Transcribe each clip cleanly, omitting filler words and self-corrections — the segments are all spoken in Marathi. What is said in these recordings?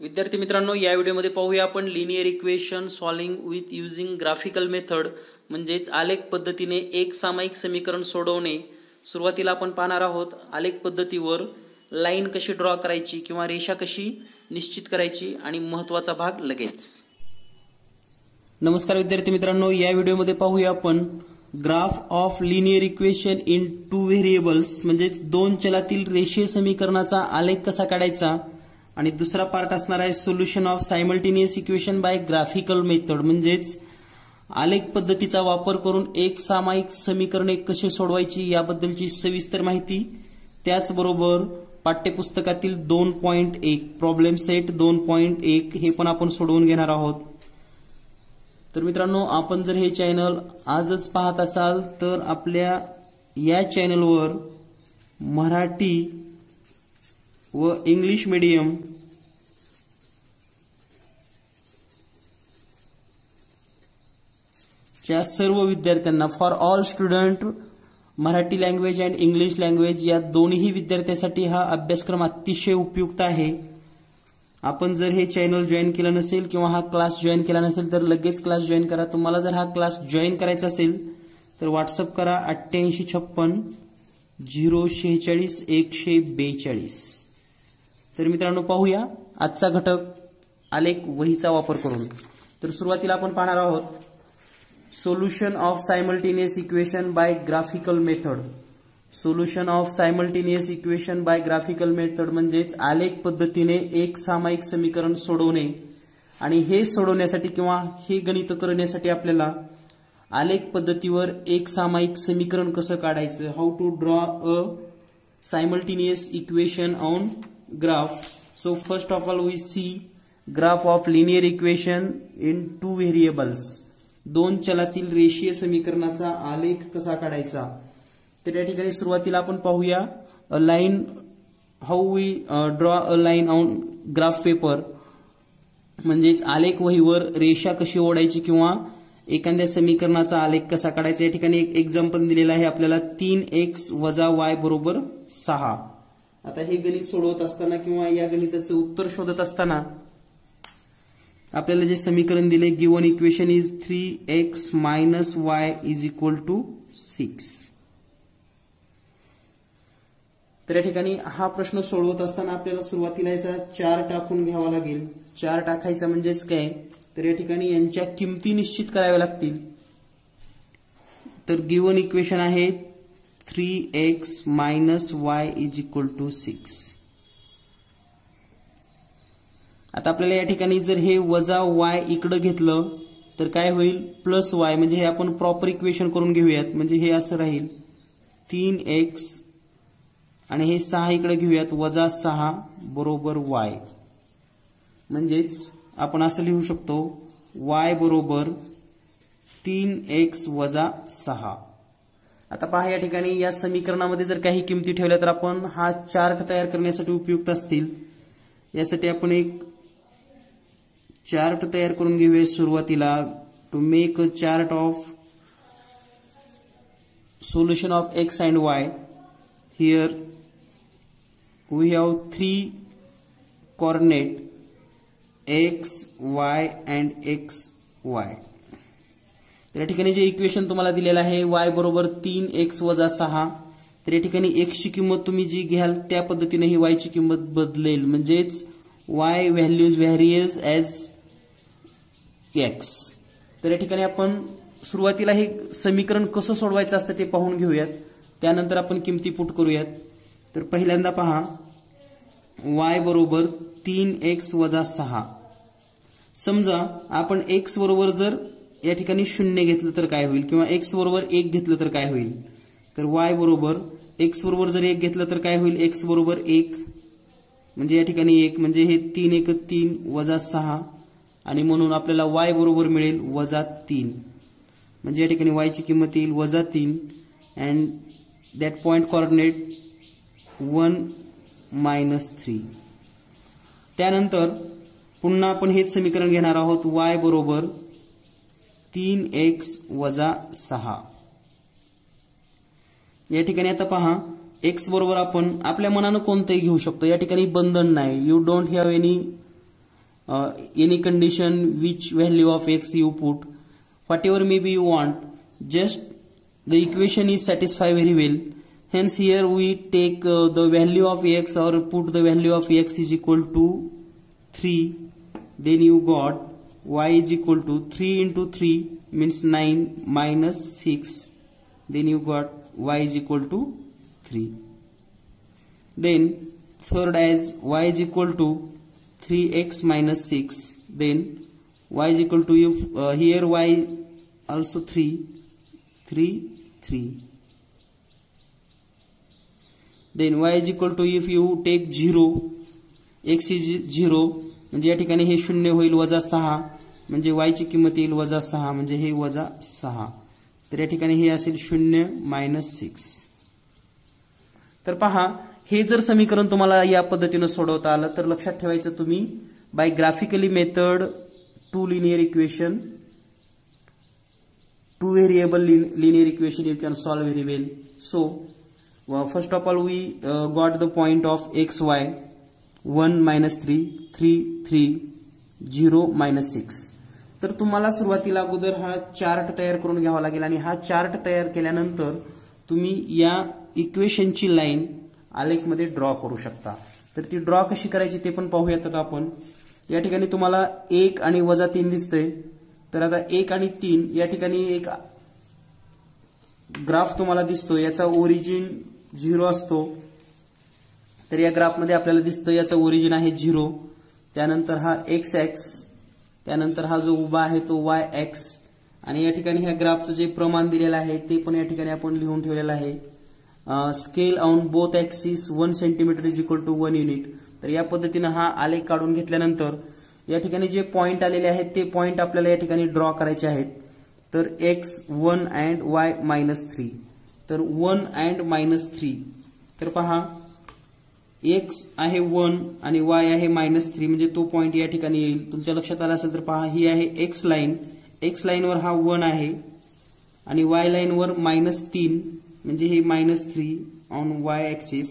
विद्यार्थी मित्रांनो, या व्हिडिओमध्ये पाहूया आपण linear equation solving with using graphical method म्हणजेच आलेख पद्धतीने एक सामायिक समीकरण सोडवणे। सुरुवातीला आपण पाहणार आहोत आलेख पद्धतीवर लाईन कशी ड्रॉ करायची किंवा रेषा कशी निश्चित करायची आणि महत्त्वाचा भाग लगेच। नमस्कार विद्यार्थी मित्रांनो, या व्हिडिओमध्ये पाहूया आपण graph of linear equation in two variables म्हणजेच दोन चलातील रेषीय समीकरणाचा आलेख कसा काढायचा आणि दुसरा पार्ट असणार आहे solution of simultaneous equation by graphical method म्हणजेच आलेख पद्धतीचा वापर करून एक सामायिक समीकरणे कशी सोडवायची याबद्दलची सविस्तर माहिती। त्याचबरोबर पाठ्यपुस्तकातील 2.1 प्रॉब्लेम सेट 2.1 हे पण आपण सोडवून घेणार आहोत। तर मित्रांनो, आपण जर हे चॅनल आजच पाहत असाल तर आपल्या या चॅनलवर मराठी व इंग्लिश मीडियम च्या सर्व विद्यार्थ्यांना for all student Marathi language and English language या दोन्ही विद्यार्थ्यांसाठी हा अभ्यासक्रम अतिशय उपयुक्त आहे। आपण जर हे चॅनल जॉईन केलं नसेल किंवा हा क्लास जॉईन केला नसेल तर लगेच क्लास जॉईन करा। तुम्हाला जर हा क्लास जॉईन करायचा असेल तर व्हॉट्सअप करा 8856 046 142। तर मित्रांनो, पाहूया आजचा घटक आलेख वहीचा वापर करून। तर सुरुवातीला आपण पाहणार आहोत solution of simultaneous equation by graphical method. Solution of simultaneous equation by graphical method म्हणजेच आलेख पद्धतीने एक सामायिक समीकरण सोडवणे। आणि हे सोडवण्यासाठी किंवा हे गणित करण्यासाठी आपल्याला आलेख पद्धतीवर एक सामायिक समीकरण कसं काढायचं, how to draw a simultaneous equation on graph. So first of all we see graph of linear equation in two variables. दोन चलातील रेषीय समीकरणाचा आलेख कसा काढायचा। तर या ठिकाणी सुरुवातीला आपण पाहूया a line, how we draw a line on graph paper म्हणजेच आलेख वहीवर रेषा कशी ओढायची किंवा एखाद्या समीकरणाचा आलेख कसा काढायचा। या ठिकाणी एक एक्झाम्पल दिलेला आहे आपल्याला 3x + y = 6। आता हे गणित सोडवत असताना किंवा या गणिताचे उत्तर शोधत असताना आपल्याला जे समीकरण दिले given equation is 3x - y = 6। तर या ठिकाणी हा प्रश्न सोडवत असताना आपल्याला सुरुवातीला याचा 4 टाकून घ्यावा लागेल। 4 टाकायचा म्हणजेच काय, तर या ठिकाणी यांच्या किमती निश्चित कराव्या लागतील। तर गिवन इक्वेशन आहे 3x - y = 6। आता आपल्याला या ठिकाणी जर हे वजा y इकडे घेतलं तर काय होईल, प्लस y, म्हणजे हे आपण प्रॉपर इक्वेशन करून घेऊयात। म्हणजे हे असं राहील 3x आणि हे 6 इकडे घेऊयात वजा 6 = y। म्हणजेच आपण असं लिहू शकतो y = 3x - 6। आता पहा, या ठिकाणी या समीकरणामध्ये जर काही किमती ठेवल्या तर आपण हा चार्ट तयार करण्यासाठी उपयुक्त असतील। यासाठी आपण एक चार्ट तयार करून घेऊया सुरुवातीला। To make a chart of solution of x and y, here we have 3 coordinate x, y and xy। तर या ठिकाणी जे इक्वेशन तुम्हाला दिलेलं आहे y = 3x - 6, तर या ठिकाणी x ची किंमत तुम्ही जी घ्याल त्या पद्धतीने ही y ची किंमत बदलेल। म्हणजेच y व्हॅल्यूज व्हेरिएज ॲज x। तर या ठिकाणी आपण सुरुवातीला हे समीकरण कसं सोडवायचं असतं ते पाहून घेऊयात, त्यानंतर आपण किमती पुट करूयात। तर पहिल्यांदा पहा y = 3x - 6। समजा आपण x बरोबर जर या ठिकाणी 0 घेतलं तर काय होईल किंवा x बरोबर 1 घेतलं तर काय होईल, तर y बरोबर x बरोबर जर 1 घेतलं तर काय होईल, x बरोबर 1 म्हणजे या ठिकाणी 1 म्हणजे हे 3 × 1 = 3 वजा 6 आणि म्हणून आपल्याला y बरोबर मिळेल -3। म्हणजे या ठिकाणी y ची किंमत येईल -3 अँड दॅट पॉइंट कोऑर्डिनेट 1 - 3। त्यानंतर पुन्हा आपण हेच समीकरण घेणार आहोत y = 3x - 6। या ठिकाणी आता पहा x बरोबर आपण आपल्या मनाने कोणतेही घेऊ शकतो, या ठिकाणी बंधन नाही। You don't have any any condition, which value of x you put, whatever maybe you want, just the equation is satisfied very well. Hence here we take the value of x or put the value of x is equal to 3, then you got y is equal to 3 into 3 means 9 minus 6, then you got y is equal to 3. Then third as y is equal to 3x minus 6, then y is equal to here y also 3, 3. Then y is equal to if you take 0, x is 0 म्हणजे या ठिकाणी हे 0 होईल -6 म्हणजे y ची किंमत येईल -6 म्हणजे हे -6. तर या ठिकाणी हे असेल 0 - 6. तर पहा हे जर समीकरण तुम्हाला या पद्धतीने सोडवता आलं तर लक्षात ठेवायचं तुम्ही by graphically method to linear equation, two variable linear equation you can solve very well. So first of all we got the point of x y 1 - 3 3 3 0 - 6. तर तुम्हाला सुरुवातीला अगोदर हा चार्ट तयार करून घ्यावा लागेल आणि हा चार्ट तयार केल्यानंतर तुम्ही या इक्वेशनची लाईन आलेखमध्ये ड्रॉ करू शकता. तर ती ड्रॉ कशी करायची ते पण पाहूयात आता आपण. या ठिकाणी तुम्हाला 1 आणि -3 दिसतंय. तर आता 1 आणि 3 या ठिकाणी एक ग्राफ तुम्हाला दिसतो, याचा ओरिजिन 0 असतो. तर या ग्राफमध्ये आपल्याला दिसतं याचा ओरिजिन आहे 0, त्यानंतर हा x x, त्यानंतर हा जो उभा आहे तो y x आणि या ठिकाणी ह्या ग्राफचं जे प्रमाण दिलेलं आहे ते पण या ठिकाणी आपण लिहून ठेवलेलं आहे. Scale on both axis 1 centimetre is equal to 1 unit. तर या पद्धतीने हा आलेख काढून घेतल्यानंतर या ठिकाणी जे पॉइंट आलेले आहेत ते पॉइंट आपल्याला या ठिकाणी ड्रॉ करायचे आहेत. तर x 1 अँड y -3. तर 1 अँड -3. तर पहा x आहे 1 आणि y आहे -3 म्हणजे तो पॉइंट या ठिकाणी येईल. तुमच्या लक्षात आला असेल तर पहा ही आहे x लाईन, x लाईनवर हा 1 आहे आणि y लाईनवर -3 म्हणजे हे -3 ऑन y ॲक्सिस.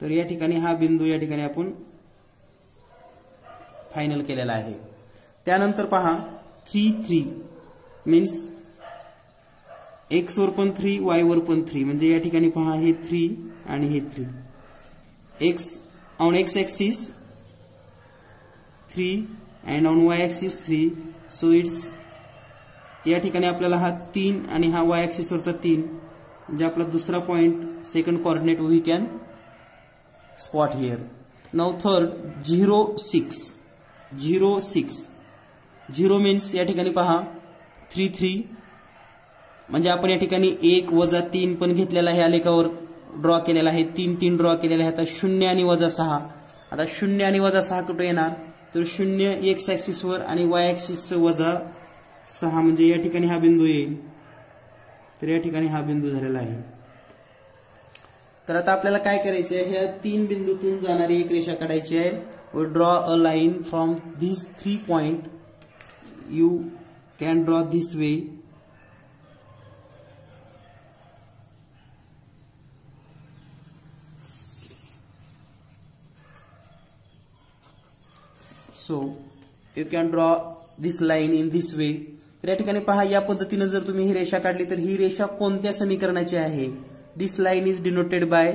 तर या ठिकाणी हा बिंदू या ठिकाणी आपण फायनल केलेला आहे. त्यानंतर पहा 3 3 मीन्स x वर पण 3 y वर पण 3 म्हणजे या ठिकाणी पहा हे 3 आणि हे 3. x on x axis 3 and on y axis 3. So it's या ठिकाणी आपल्याला हा 3 आणि हा y ॲक्सिस वरचा 3 म्हणजे आपला दुसरा point second coordinate we can spot here. Now third 0 6 0 6 0 means या ठिकाणी पहा 3 3 म्हणजे आपण या ठिकाणी 1 - 3 पण घेतलेला आहे, आलेखावर ड्रॉ केलेला आहे, 3 3 ड्रॉ केलेला आहे. आता 0 आणि -6. आता 0 आणि -6 कुठे येणार तर 0 x ॲक्सिसवर आणि y ॲक्सिसचं -6 म्हणजे या ठिकाणी हा बिंदू येईल. तर या ठिकाणी हा बिंदू झालेला आहे. तर आता आपल्याला काय करायचं आहे, ह्या 3 बिंदूतून जाणारी एक रेषा काढायची आहे. We draw a line from this 3 point. You can draw this way. So you can draw this line in this way. तर या ठिकाणी पहा या पद्धतीने जर तुम्ही ही रेषा काढली तर ही रेषा कोणत्या समीकरणाची आहे. This line is denoted by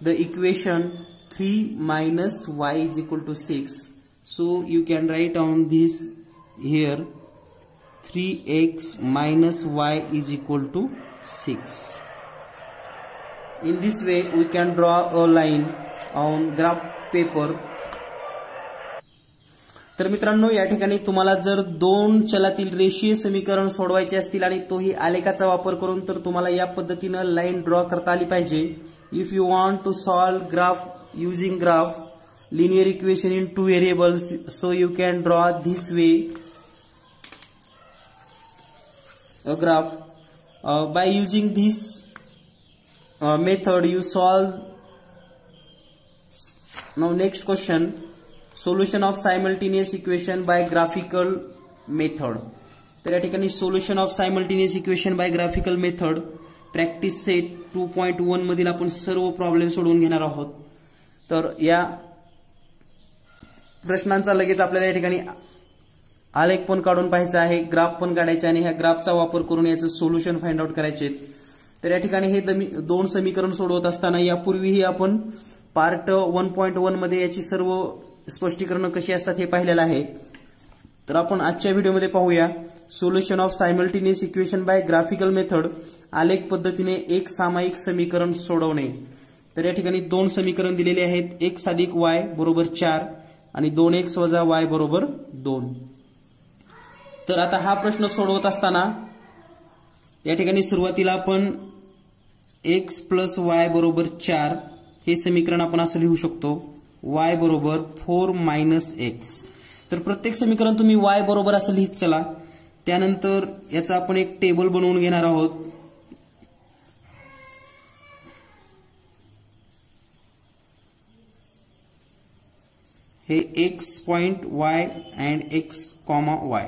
the equation 3 - y is equal to 6. So you can write on this here 3x - y is equal to 6. In this way we can draw a line on graph paper. तर मित्रांनो या ठिकाणी तुम्हाला जर 2 चलातील रेषीय समीकरण सोडवायचे असतील आणि तोही आलेखाचा वापर करून तर तुम्हाला या पद्धतीने लाईन ड्रॉ करता आली पाहिजे. If you want to solve graph using graph linear equation in 2 variables, so you can draw this way a graph. By using this method you solve. Now next question, solution of simultaneous equation by graphical method. तर या ठिकाणी solution of simultaneous equation by graphical method practice set 2.1 मधील आपण सर्व प्रॉब्लेम सोडवून घेणार आहोत. तर या प्रश्नांचा लगेच आपल्याला या ठिकाणी आलेख पण काढून पाहायचा आहे, ग्राफ पण काढायचा आणि ह्या ग्राफचा वापर करून याचं सोल्युशन फाइंड आउट करायचे. तर या ठिकाणी हे दोन समीकरण सोडवत असताना यापूर्वीही आपण पार्ट 1.1 मध्ये याची सर्व स्पष्टीकरण कशी असतात हे पाहिलेलं आहे. तर आपण आजच्या व्हिडिओमध्ये पाहूया solution of simultaneous equation by graphical method, आलेख पद्धतीने एक सामायिक समीकरण सोडवणे. तर या ठिकाणी दोन समीकरण दिलेले आहेत, x अधिक y बरोबर 4 आणि 2x वजा y बरोबर 2. तर आता हा प्रश्न सोडवत असताना या ठिकाणी सुरुवातीला आपण x प्लस y बरोबर 4 हे समीकरण आपण असं लिहू शकतो, y बरोबर 4 मायनस x. तर प्रत्येक समीकरण तुम्ही y बरोबर असं लिहित चला. त्यानंतर याचा आपण एक टेबल बनवून घेणार आहोत. हे x point y and x comma y.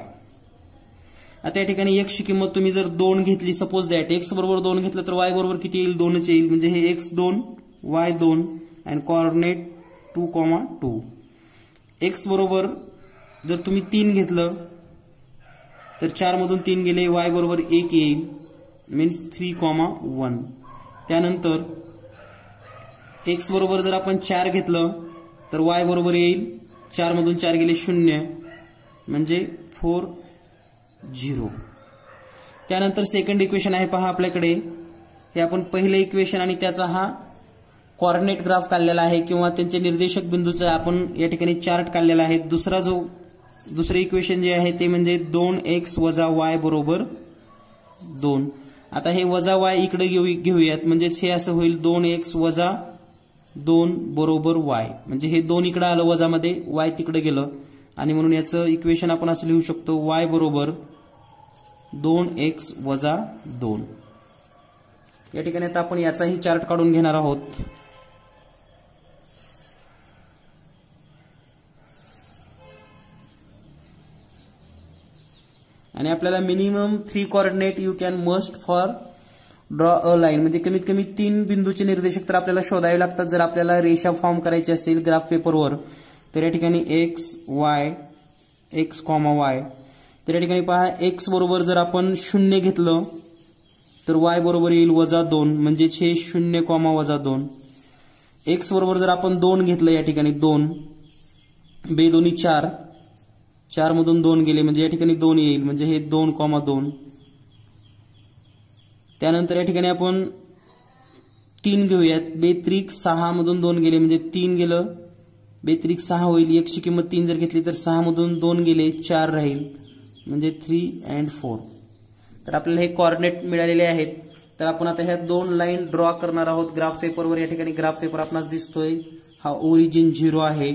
आता या ठिकाणी x ची किंमत तुम्ही जर 2 घेतली, सपोज दॅट x बरोबर 2 घेतलं तर y बरोबर किती येईल, 2च येईल. म्हणजे हे x 2 y 2 and coordinate 2,2. x बरोबर जर तुम्ही 3 घेतलं तर 4 मधून 3 गेले, y बरोबर 1 येईल, मीन्स 3,1. त्यानंतर x बरोबर जर आपण 4 घेतलं तर y बरोबर येईल, 4 मधून 4 गेले 0, म्हणजे 4 0. त्यानंतर सेकंड इक्वेशन आहे पहा आपल्याकडे, हे आपण पहिलं इक्वेशन आणि त्याचा हा कोऑर्डिनेट ग्राफ काढलेला आहे किंवा त्यांचे निर्देशक बिंदूचा आपण या ठिकाणी चार्ट काढलेला आहे. दुसरे इक्वेशन जे आहे ते म्हणजे 2x वजा y बरोबर 2. आता हे वजा y इकडे घेऊयात, म्हणजेच हे असं होईल 2x वजा 2 बरोबर y. म्हणजे हे 2 इकडे आलं वजामध्ये, y तिकडे गेलं आणि म्हणून याचं इक्वेशन आपण असं लिहू शकतो, y बरोबर 2x वजा 2. या ठिकाणी आता आपण याचाही चार्ट काढून घेणार आहोत. आणि आपल्याला minimum 3 coordinate you can must for draw a line, म्हणजे कमीत कमी 3 बिंदूचे निर्देशक तर आपल्याला शोधावे लागतात जर आपल्याला रेषा फॉर्म करायची असेल ग्राफ पेपरवर. तर या ठिकाणी x y x comma y. तर या ठिकाणी पहा x बरोबर जर आपण 0 घेतलं तर y बरोबर येईल वजा 2, म्हणजेच हे 0 कॉमा वजा 2. x बरोबर जर आपण 2 घेतलं, या ठिकाणी 2 बे दोन्ही 4, 4 मधून 2 गेले म्हणजे या ठिकाणी 2 येईल, म्हणजे हे 2,2. त्यानंतर या ठिकाणी आपण 3 घेऊयात, बेत्रिक 6 मधून 2 गेले म्हणजे 3 गेलं, बेत्रिक 6 होईल. x ची किंमत 3 जर घेतली तर 6 मधून 2 गेले 4 राहील, म्हणजे 3 अँड 4. तर आपल्याला हे कोऑर्डिनेट मिळालेले आहेत. तर आपण आता ह्या 2 लाईन ड्रॉ करणार आहोत ग्राफ पेपरवर. या ठिकाणी ग्राफ पेपर आपणास दिसतोय, हा ओरिजिन 0 आहे,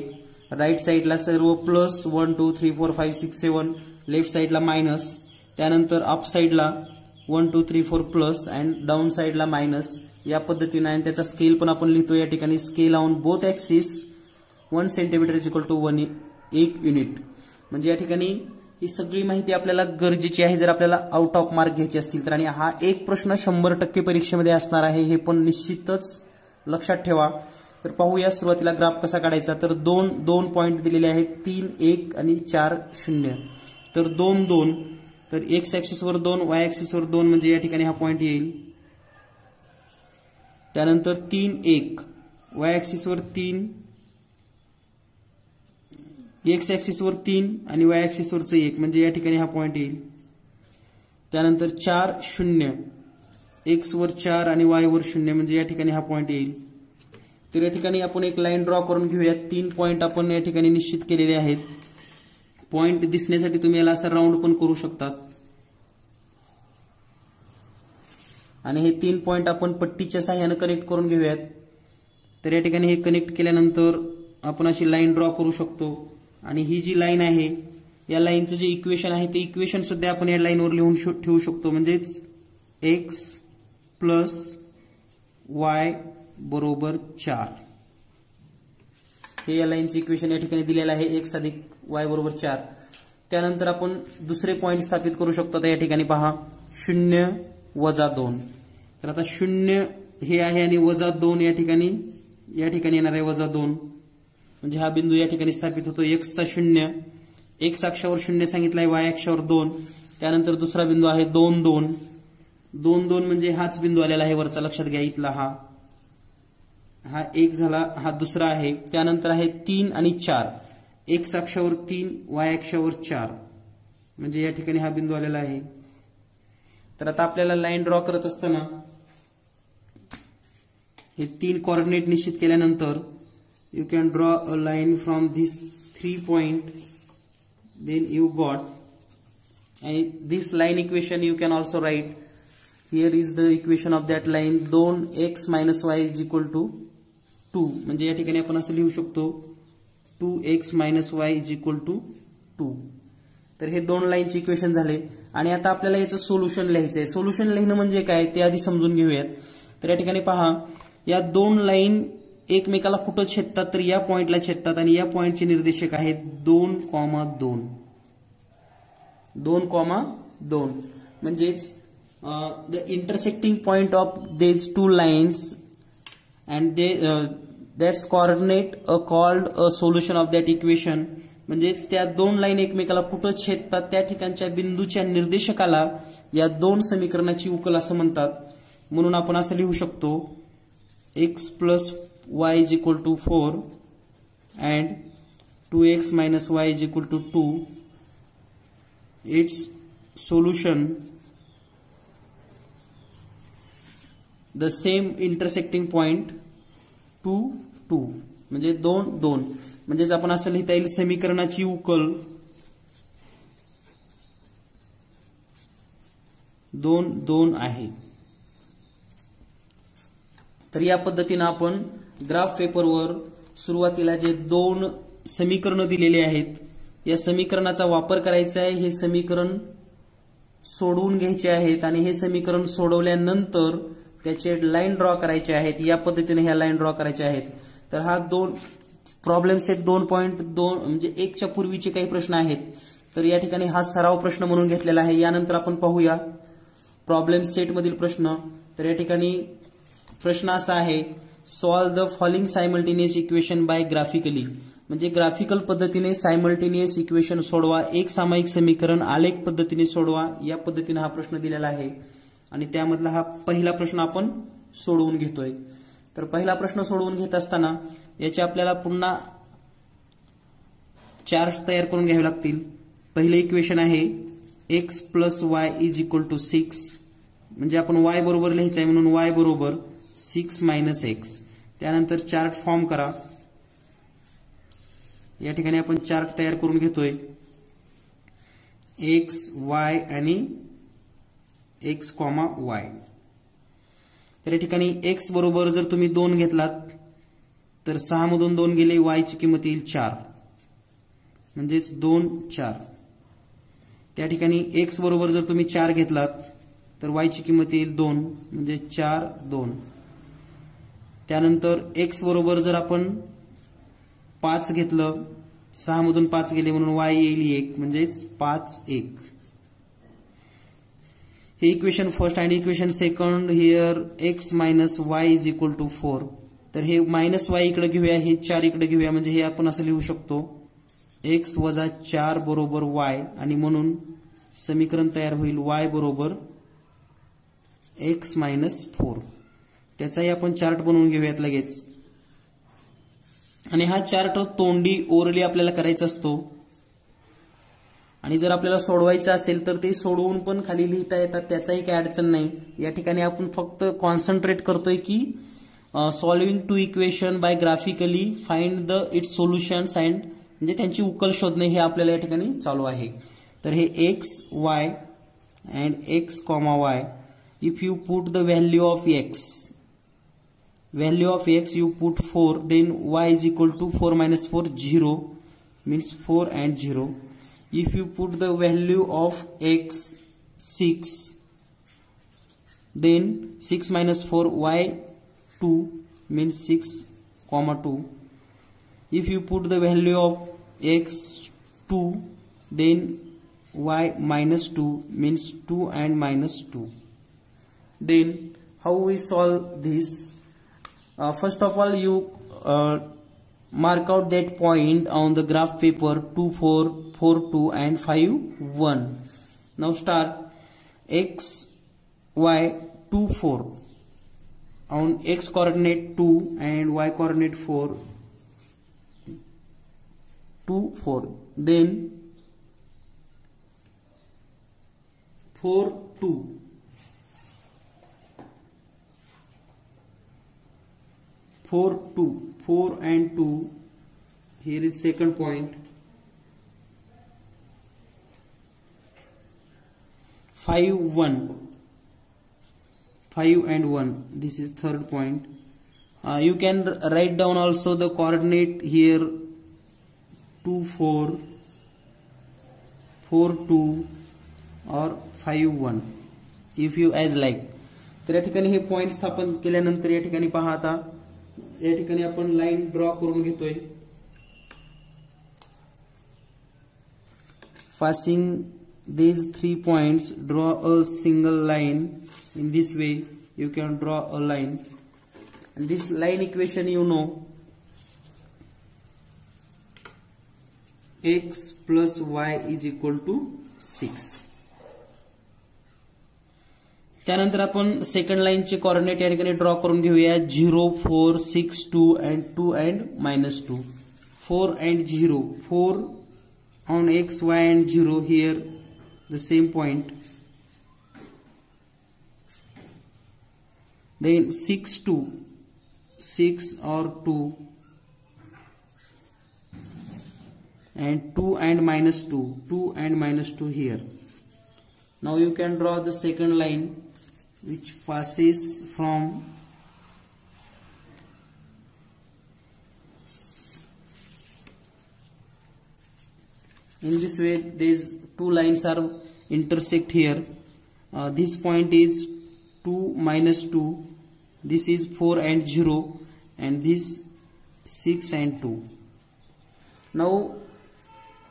राईट साईडला सर्व प्लस 1 2 3 4 5 6 7, लेफ्ट साईडला मायनस, त्यानंतर अप साईडला 1 2 3 4 प्लस अँड डाऊन साईडला मायनस, या पद्धतीने. आणि त्याचा स्केल पण आपण लिहितो या ठिकाणी, scale on both axis 1 centimetre is equal to 1 unit. म्हणजे या ठिकाणी ही सगळी माहिती आपल्याला गरजेची आहे जर आपल्याला आउट ऑफ मार्क घ्यायचे असतील तर. आणि हा एक प्रश्न 100% परीक्षेमध्ये असणार आहे, हे पण निश्चितच लक्षात ठेवा. तर पाहूया सुरुवातीला ग्राफ कसा काढायचा. तर 2 पॉइंट दिलेले आहेत, 3 1 आणि 4 0. तर 2 2, तर एक्स ऍक्सिसवर 2 वाय ऍक्सिसवर 2, म्हणजे या ठिकाणी हा पॉइंट येईल. त्यानंतर 3 1, वाय ऍक्सिसवर 3, एक्स ऍक्सिसवर 3 आणि वाय ऍक्सिसवरचं 1, म्हणजे या ठिकाणी हा पॉइंट येईल. त्यानंतर 4 0, एक्स वर 4 आणि वाय वर 0, म्हणजे या ठिकाणी हा पॉइंट येईल. तर या ठिकाणी आपण एक लाईन ड्रॉ करून घेऊयात. 3 पॉइंट आपण या ठिकाणी निश्चित केलेले आहेत. पॉइंट दिसण्यासाठी तुम्ही याला असं राऊंड पण करू शकतात. आणि हे 3 पॉइंट आपण पट्टीच्या सहाय्याने कनेक्ट करून घेऊयात. तर या ठिकाणी हे कनेक्ट केल्यानंतर आपण अशी लाईन ड्रॉ करू शकतो. आणि ही जी लाईन आहे, या लाईनचं जे इक्वेशन आहे ते इक्वेशन सुद्धा आपण या लाईनवर लिहून ठेवू शकतो. म्हणजेच x प्लस y बरोबर 4, हे या लाईनचे इक्वेशन या ठिकाणी दिलेलं आहे, x अधिक y बरोबर 4. त्यानंतर आपण दुसरे पॉइंट स्थापित करू शकतो. आता या ठिकाणी पहा 0 वजा 2. तर आता 0 हे आहे आणि वजा 2 या ठिकाणी येणार आहे वजा 2. म्हणजे हा बिंदू या ठिकाणी स्थापित होतो. x चा 0, x अक्षावर 0 सांगितलाय, y अक्षावर 2. त्यानंतर दुसरा बिंदू आहे 2 2 2 2 म्हणजे हाच बिंदू आलेला आहे वरचा, लक्षात घ्या. इथला हा एक झाला, हा दुसरा आहे. त्यानंतर आहे 3 आणि 4, x अक्षावर 3, y अक्षावर 4, म्हणजे या ठिकाणी हा बिंदू आलेला आहे. तर आता आपल्याला लाईन ड्रॉ करत असताना हे 3 कोऑर्डिनेट निश्चित केल्यानंतर you can draw a line from these 3 points, then you got, and this line equation you can also write. Here is the equation of that line, 2x minus y is equal to 2. म्हणजे या ठिकाणी आपण असं लिहू शकतो 2x minus y is equal to 2. तर हे 2 लाईनचे इक्वेशन झाले. आणि आता आपल्याला याचं सोल्युशन लिहायचं आहे. सोल्युशन लिहिणं म्हणजे काय ते आधी समजून घेऊयात. तर या ठिकाणी पहा, या 2 लाईन एकमेकाला कुठं छेदतात, तर या पॉइंटला छेदतात आणि या पॉइंटचे निर्देशक आहेत 2, 2. 2, 2 म्हणजेच द इंटरसेक्टिंग पॉइंट ऑफ देज 2 lines and that's coordinate called a solution of that equation. म्हणजेच त्या 2 लाईन एकमेकाला कुठं छेदतात त्या ठिकाणच्या बिंदूच्या निर्देशकाला या 2 समीकरणाची उकल असं म्हणतात. म्हणून आपण असं लिहू शकतो x plus y is equal to 4 and 2x minus y is equal to 2. Its solution, the same intersecting point 2 2 म्हणजे 2 2. म्हणजेच आपण असं लिहिता येईल समीकरणाची उकल 2 2 आहे. तर या पद्धतीने आपण ग्राफ पेपरवर सुरुवातीला जे 2 समीकरण दिलेले आहेत या समीकरणाचा वापर करायचा आहे. हे समीकरण सोडवून घ्यायचे आहेत आणि हे समीकरण सोडवल्यानंतर त्याचे लाईन ड्रॉ करायचे आहेत. या पद्धतीने ह्या लाईन ड्रॉ करायच्या आहेत. तर हा 2 प्रॉब्लेम सेट 2.2 म्हणजे 1 च्या पूर्वीचे काही प्रश्न आहेत. तर या ठिकाणी हा सराव प्रश्न म्हणून घेतलेला आहे. यानंतर आपण पाहूया प्रॉब्लेम सेट मधील प्रश्न. तर या ठिकाणी प्रश्न असा आहे, solve the following simultaneous equation by graphically. म्हणजे ग्राफिकल पद्धतीने सायमल्टेनियस इक्वेशन सोडवा, एक सामायिक समीकरण आलेख पद्धतीने सोडवा. या पद्धतीने हा प्रश्न दिलेला आहे आणि त्यामधला हा पहिला प्रश्न आपण सोडवून घेतोय. तर पहिला प्रश्न सोडवून घेत असताना याचे आपल्याला पुन्हा चार्ट तयार करून घ्यावे लागतील. पहिले इक्वेशन आहे x plus y is equal to 6. म्हणजे आपण y बरोबर लिहायचं आहे म्हणून y बरोबर 6 minus x. त्यानंतर चार्ट फॉर्म करा. या ठिकाणी आपण चार्ट तयार करून घेतोय x y आणि x, y. तर या ठिकाणी x बरोबर जर तुम्ही 2 घेतलात तर 6 मधून 2 गेले, y ची किंमत येईल 4 म्हणजेच 2 4. त्या ठिकाणी x बरोबर जर तुम्ही 4 घेतलात तर y ची किंमत येईल 2 म्हणजे 4 2. त्यानंतर x बरोबर जर आपण 5 घेतलं, 6 मधून 5 गेले म्हणून y येईल 1 म्हणजेच 5 1. हे इक्वेशन फर्स्ट आणि equation second. Here x minus y is equal to 4. तर हे मायनस y इकडे घेऊया, हे 4 इकडे घेऊया. म्हणजे हे आपण असं लिहू शकतो x वजा 4 बरोबर y आणि म्हणून समीकरण तयार होईल y बरोबर x मायनस 4. त्याचाही आपण चार्ट बनवून घेऊयात लगेच. आणि हा चार्ट तोंडी ओरली आपल्याला करायचा असतो आणि जर आपल्याला सोडवायचं असेल तर ते सोडवून पण खाली लिहिता येतात, त्याचाही काही अडचण नाही. या ठिकाणी आपण फक्त कॉन्सन्ट्रेट करतोय की solving 2 equation by graphically find the it's solutions and म्हणजे त्यांची उकल शोधणे हे आपल्याला या ठिकाणी चालू आहे. तर हे x y and x, y. If you put the value of x you put 4, then y is equal to 4 minus 4 0 means 4 and 0. If you put the value of x 6, then 6 minus 4 y 2 means 6 comma 2. If you put the value of x 2, then y minus 2 means 2 and minus 2. Then how we solve this? First of all, you mark out that point on the graph paper 2 4 4 2 and 5 1. Now start x y 2 4 on x coordinate 2 and y coordinate 4 2 4, then 4 2 4 2 4 and 2. Here is second point. 5 1 5 and 1. This is third point. You can write down also the coordinate here 2 4 4 2 or 5 1 if you as like. तर या ठिकाणी हे पॉइंट स्थापन केल्यानंतर या ठिकाणी पहा आता या ठिकाणी आपण लाईन ड्रॉ करून घेतोय. Passing these 3 points, draw a single line. In this way you can draw a line, and this line equation you know, x plus y is equal to 6. त्यानंतर आपण सेकंड लाईनचे कोऑर्डिनेट या ठिकाणी ड्रॉ करून घेऊया. 0 4 6 2 and 2 and -2. 4 and 0. 4 on x, y and 0 here the same point. Then 6 2 6 or 2 and 2 and -2 2 and -2 here. Now you can draw the second line which passes from in this way. These two lines are intersect here. This point is 2 -2. This is 4 and 0, and this 6 and 2. Now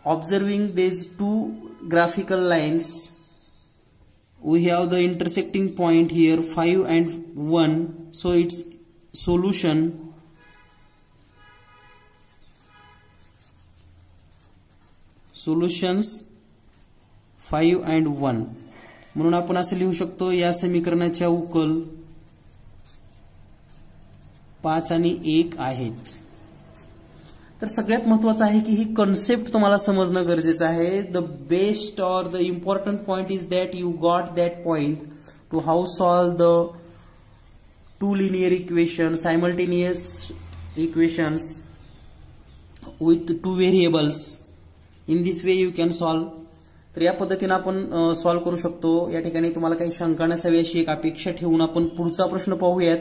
observing these two graphical lines, we have the intersecting point here 5 and 1, so its solution solutions 5 and 1. म्हणून आपण असे लिहू शकतो या समीकरणाच्या उकल 5 आणि 1 आहेत. तर सगळ्यात महत्त्वाचं आहे की ही कन्सेप्ट तुम्हाला समजणं गरजेचं आहे. द बेस्ट और the important point is that you got that point two how solve the two linear equation, simultaneous equations with two variables. In this way you can solve. तर या पद्धतीने आपण सॉल्व करू शकतो. या ठिकाणी तुम्हाला काही शंका नसावी अशी एक अपेक्षा ठेवून आपण पुढचा प्रश्न पाहूयात.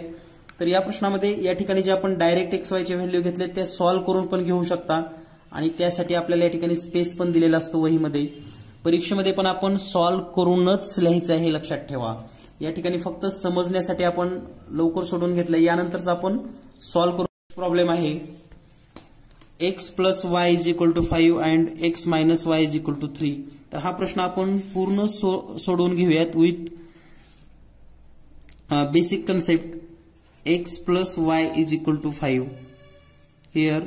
तर या प्रश्नामध्ये या ठिकाणी जे आपण डायरेक्ट एक्स वायचे व्हॅल्यू घेतले ते सॉल्व करून पण घेऊ शकता, आणि त्यासाठी आपल्याला या ठिकाणी स्पेस पण दिलेला असतो वहीमध्ये. परीक्षेमध्ये पण आपण सॉल्व करूनच लिहायचं आहे, हे लक्षात ठेवा. या ठिकाणी फक्त समजण्यासाठी आपण लवकर सोडून घेतलं. यानंतरच आपण सॉल्व करू. प्रॉब्लेम आहे x plus y is equal to 5 and x minus y is equal to 3. तर हा प्रश्न आपण पूर्ण सोडवून घेऊयात with basic concept. x plus y is equal to 5. Here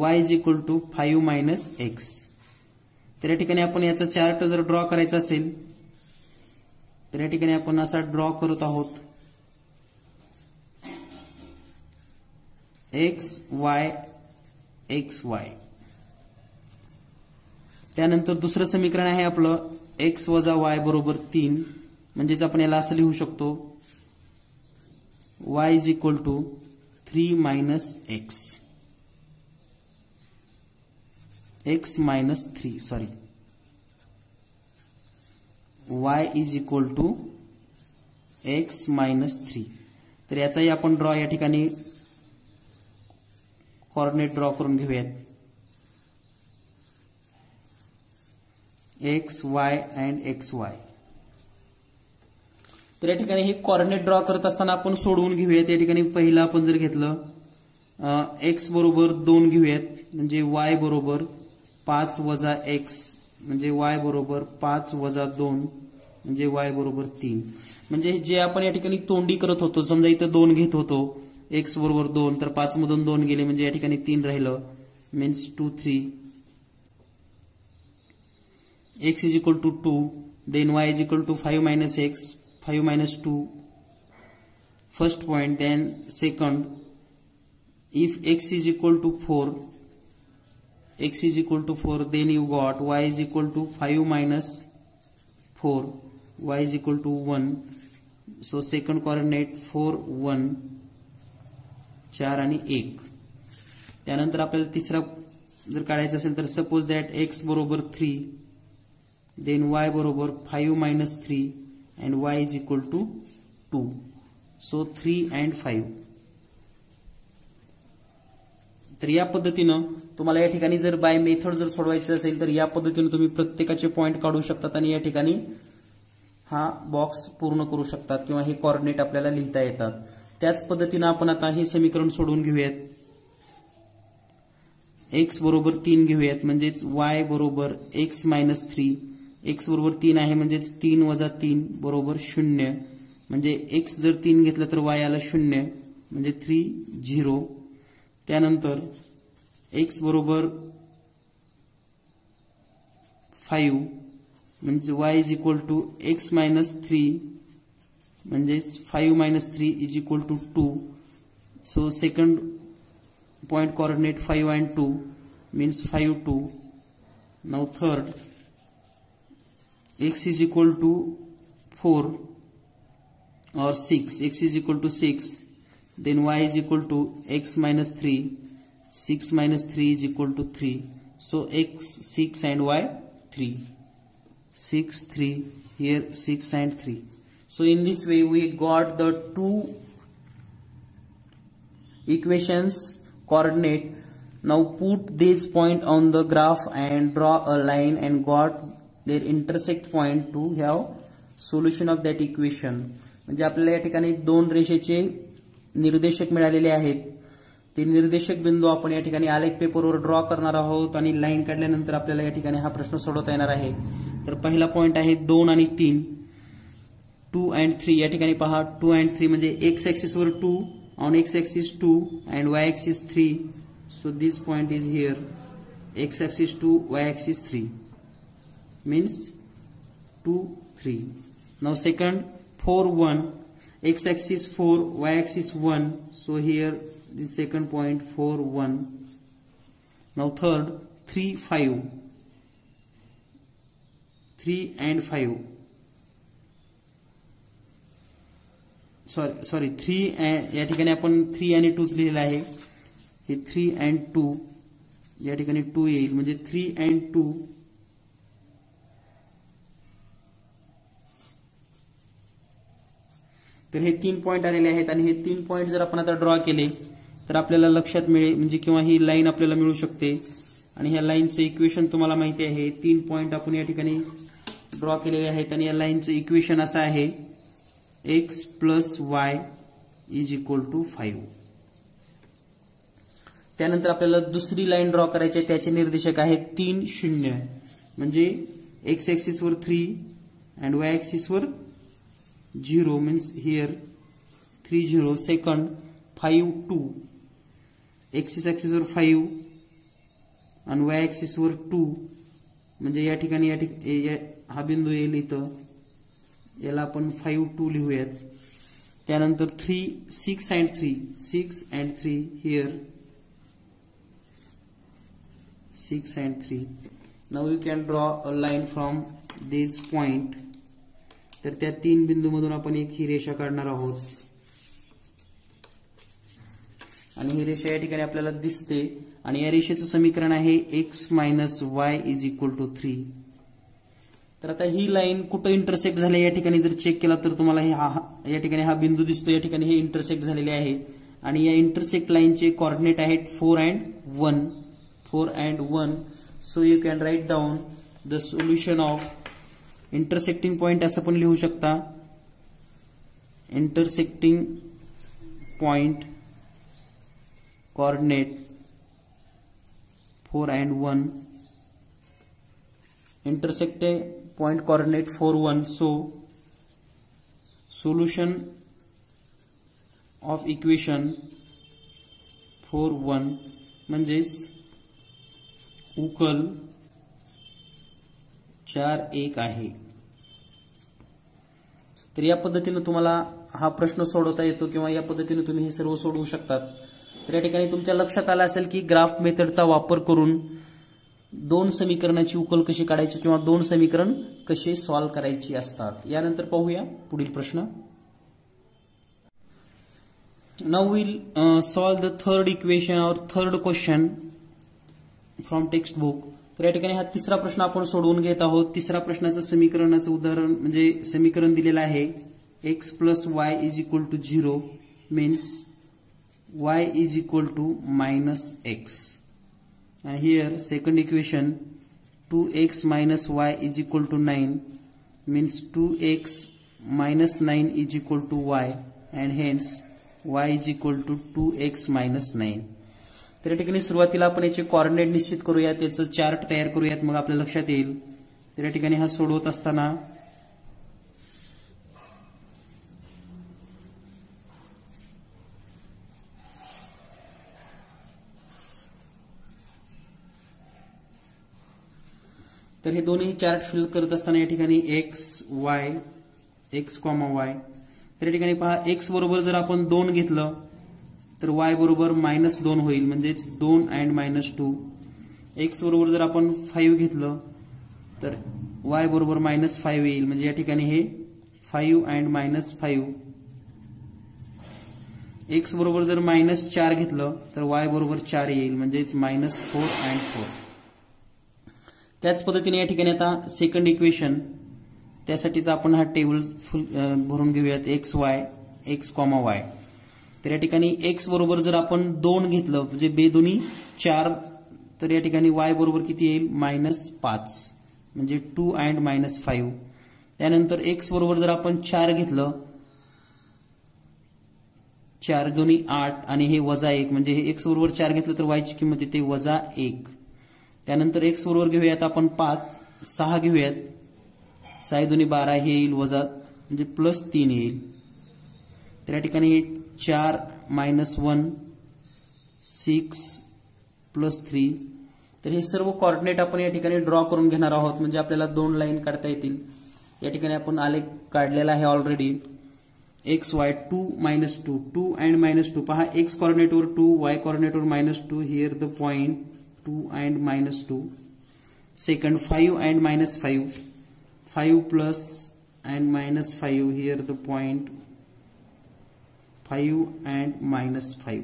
y is equal to 5 minus x. तर या ठिकाणी आपण याचा चार्ट जर ड्रॉ करायचा असेल तर या ठिकाणी आपण असा ड्रॉ करत आहोत. x y x y. त्यानंतर दुसरं समीकरण आहे आपलं x वजा y बरोबर 3. म्हणजेच आपण याला असं लिहू शकतो y is equal to 3 minus x. x minus 3, sorry. y is equal to x minus 3. तर याचाही आपण ड्रॉ या ठिकाणी कोऑर्डिनेट ड्रॉ करून घेऊयात. x y and x y. तर या ठिकाणी हे कोऑर्डिनेट ड्रॉ करत असताना आपण सोडवून घेऊयात. या ठिकाणी पहिलं आपण जर घेतलं x बरोबर 2 घेऊयात, म्हणजे y बरोबर 5 वजा x, म्हणजे y बरोबर 5 वजा 2, म्हणजे y बरोबर 3. म्हणजे जे आपण या ठिकाणी तोंडी करत होतो, समजा इथं 2 घेत होतो, x बरोबर 2, तर 5 मधून 2 गेले म्हणजे या ठिकाणी 3 राहिलं, means 2 3. x is equal to 2, then y is equal to 5 minus x, 5 minus 2, first point. Then second, if x is equal to 4, then you got y is equal to 5 minus 4, y is equal to 1. So second coordinate 4 1, 4 आणि 1. त्यानंतर आपल्याला तिसरा जर काढायचा असेल तर सपोज दॅट x बरोबर 3, then y बरोबर 5 minus 3 and y is equal to 2. So 3 and 5. तर या पद्धतीनं तुम्हाला या ठिकाणी जर बाय मेथड जर सोडवायचं असेल तर या पद्धतीने तुम्ही प्रत्येकाचे पॉइंट काढू शकतात आणि या ठिकाणी हा बॉक्स पूर्ण करू शकतात किंवा हे कोऑर्डिनेट आपल्याला लिहिता येतात. त्याच पद्धतीने आपण आता हे समीकरण सोडवून घेऊयात. x बरोबर 3 घेऊयात, म्हणजेच y बरोबर x मायनस 3. x बरोबर 3 आहे म्हणजेच 3 वजा 3 बरोबर 0. म्हणजे x जर 3 घेतलं तर y आला 0 म्हणजे 3 0. त्यानंतर x बरोबर 5 म्हणजे y is equal to x minus 3 म्हणजेच 5 minus 3 is equal to 2. So second point coordinate 5 and 2 means 5 2. Now third, x is equal to 4 or 6, x is equal to 6, then y is equal to x minus 3, 6 minus 3 is equal to 3. So x 6 and y 3, 6 3, here 6 and 3. So in this way we got the two equations coordinate. Now put these point on the graph and draw a line and got their intersect point to have solution of that equation. म्हणजे आपल्याला या ठिकाणी दोन रेषेचे निर्देशक मिळालेले आहेत. ते निर्देशक बिंदू आपण या ठिकाणी आलेख पेपरवर ड्रॉ करणार आहोत आणि लाईन काढल्यानंतर आपल्याला या ठिकाणी हा प्रश्न सोडवता येणार आहे. तर पहिला पॉइंट आहे 2 आणि 3, 2 and 3. या ठिकाणी पहा 2 and 3 म्हणजे x ऍक्सिस वर 2, on x axis 2 and y axis 3. So this point is here, x axis 2, y axis 3, means 2 3. Now second 4 1, x axis 4, y axis 1. So here the second point 4 1. Now third 3 5, 3 and 5. Sorry 3 या ठिकाणी आपण 3 आणि 2 लिहिलेलं आहे. हे 3 and 2 या ठिकाणी 2 येईल म्हणजे 3 and 2. तर हे 3 पॉइंट आलेले आहेत आणि हे 3 पॉइंट जर आपण आता ड्रॉ केले तर आपल्याला लक्षात मिळेल म्हणजे किंवा ही लाईन आपल्याला मिळू शकते. आणि ह्या लाईनचं इक्वेशन तुम्हाला माहिती आहे. 3 पॉइंट आपण या ठिकाणी ड्रॉ केलेले आहेत आणि या लाईनचं इक्वेशन असं आहे, x plus y is equal to 5. त्यानंतर आपल्याला दुसरी लाईन ड्रॉ करायची आहे. त्याचे निर्देशक आहेत 3 0 म्हणजे x ऍक्सिस वर 3 and y ऍक्सिस वर 0 means here 3 0. Second 5 2, x axis वर 5 आणि y ऍक्सिस वर 2 म्हणजे या ठिकाणी हा बिंदू येईल इथं. याला आपण 5 2 लिहूयात. त्यानंतर 3 6 and 3, 6 and 3 here 6 and 3. Now you can draw a line from this point. तर त्या 3 बिंदूमधून आपण एक ही रेषा काढणार आहोत आणि ही रेषा या ठिकाणी आपल्याला दिसते आणि या रेषेचं समीकरण आहे x minus y is equal to 3. तर आता ही लाईन कुठं इंटरसेक्ट झाली या ठिकाणी जर चेक केला तर तुम्हाला या ठिकाणी हा बिंदू दिसतो. या ठिकाणी हे इंटरसेक्ट झालेले आहे आणि या इंटरसेक्ट लाईनचे कोऑर्डिनेट आहेत 4 and 1, 4 and 1. So you can write down the solution of intersecting point असं पण लिहू शकता. Intersecting point coordinate 4 and 1, intersecting point coordinate 4 1. So solution of equation 4 1 म्हणजेच उकल 4 1 आहे। तर या पद्धतीने तुम्हाला हा प्रश्न सोडवता येतो किंवा या पद्धतीने तुम्ही हे सर्व सोडवू शकतात। तर या ठिकाणी तुमच्या लक्षात आलं असेल की ग्राफ मेथडचा वापर करून दोन समीकरणाची उकल कशी काढायची किंवा दोन समीकरण कसे सॉल्व्ह करायची असतात। यानंतर पाहूया पुढील प्रश्न। Now will solve the third equation or third question from text book. तर या ठिकाणी हा तिसरा प्रश्न आपण सोडवून घेत आहोत। तिसरा प्रश्नाचं समीकरणाचं उदाहरण म्हणजे समीकरण दिलेलं आहे x plus y is equal to 0 means y is equal to minus x, and here second equation 2x minus y is equal to 9 means 2x minus 9 is equal to y, and hence y is equal to 2x minus 9। तर या ठिकाणी सुरुवातीला आपण याचे कोऑर्डिनेट निश्चित करूयात, याचं चार्ट तयार करूयात, मग आपल्या लक्षात येईल। तर या ठिकाणी हा सोडवत असताना तर हे दोन्ही चार्ट फिल करत असताना या ठिकाणी x y x, y, तर या ठिकाणी पहा x बरोबर जर आपण 2 घेतलं तर y बरोबर -2 होईल म्हणजेच 2 and -2। x बरोबर जर आपण 5 घेतलं तर y बरोबर -5 येईल, म्हणजे या ठिकाणी हे 5 and -5। x बरोबर जर -4 घेतलं तर y बरोबर 4 येईल, म्हणजेच -4 and 4। त्याच पद्धतीने या ठिकाणी आता सेकंड इक्वेशन, त्यासाठीच आपण हा टेबल भरून घेऊयात x y x, y। तर या ठिकाणी x बरोबर जर आपण 2 घेतलं म्हणजे बे दोन्ही 4, तर या ठिकाणी y बरोबर किती येईल -5 म्हणजे 2 and -5। त्यानंतर x बरोबर जर आपण 4 घेतलं, 4 दोन्ही 8 आणि हे -1 म्हणजे हे x बरोबर 4 घेतलं तर y ची किंमत येते -1। त्यानंतर x बरोबर घेऊयात आपण 6 घेऊयात, 6 दोन्ही 12 हे येईल म्हणजे +3 येईल। तर या ठिकाणी हे 4 -1 6 +3, तर हे सर्व कोऑर्डिनेट आपण या ठिकाणी ड्रॉ करून घेणार आहोत, म्हणजे आपल्याला 2 लाईन काढता येतील। या ठिकाणी आपण आलेख काढलेला आहे ऑलरेडी। x y 2 -2 2 and -2, पहा x कोऑर्डिनेटवर 2 y कोऑर्डिनेटवर -2, here the point 2 and -2। Second 5 and -5 5 plus and -5, here the point 5 and -5।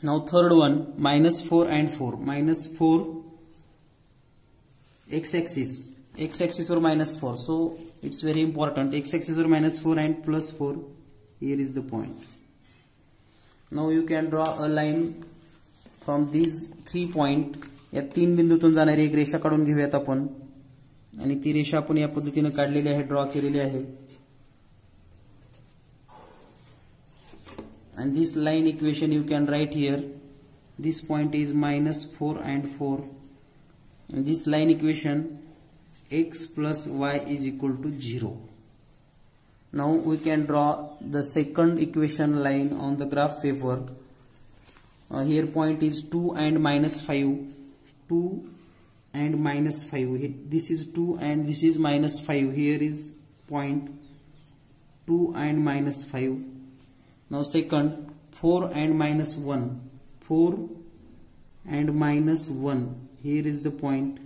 Now third one -4 and 4, -4 x-axis or -4, so it's very important, x-axis or -4 and +4, here is the point। Now you can draw a line from these 3 point, या 3 बिंदूतून जाणारी एक रेषा काढून घेऊयात आपण, आणि ती रेषा आपण या पद्धतीने काढलेली आहे, ड्रॉ केलेली आहे। And this line equation you can write here, this point is -4 and 4, and this line equation x plus y is equal to 0। Now we can draw the second equation line on the graph paper। Here point is 2 and -5, 2 and -5, this is 2 and this is -5, here is point 2 and -5। Now second 4 and -1, 4 and -1, here is the point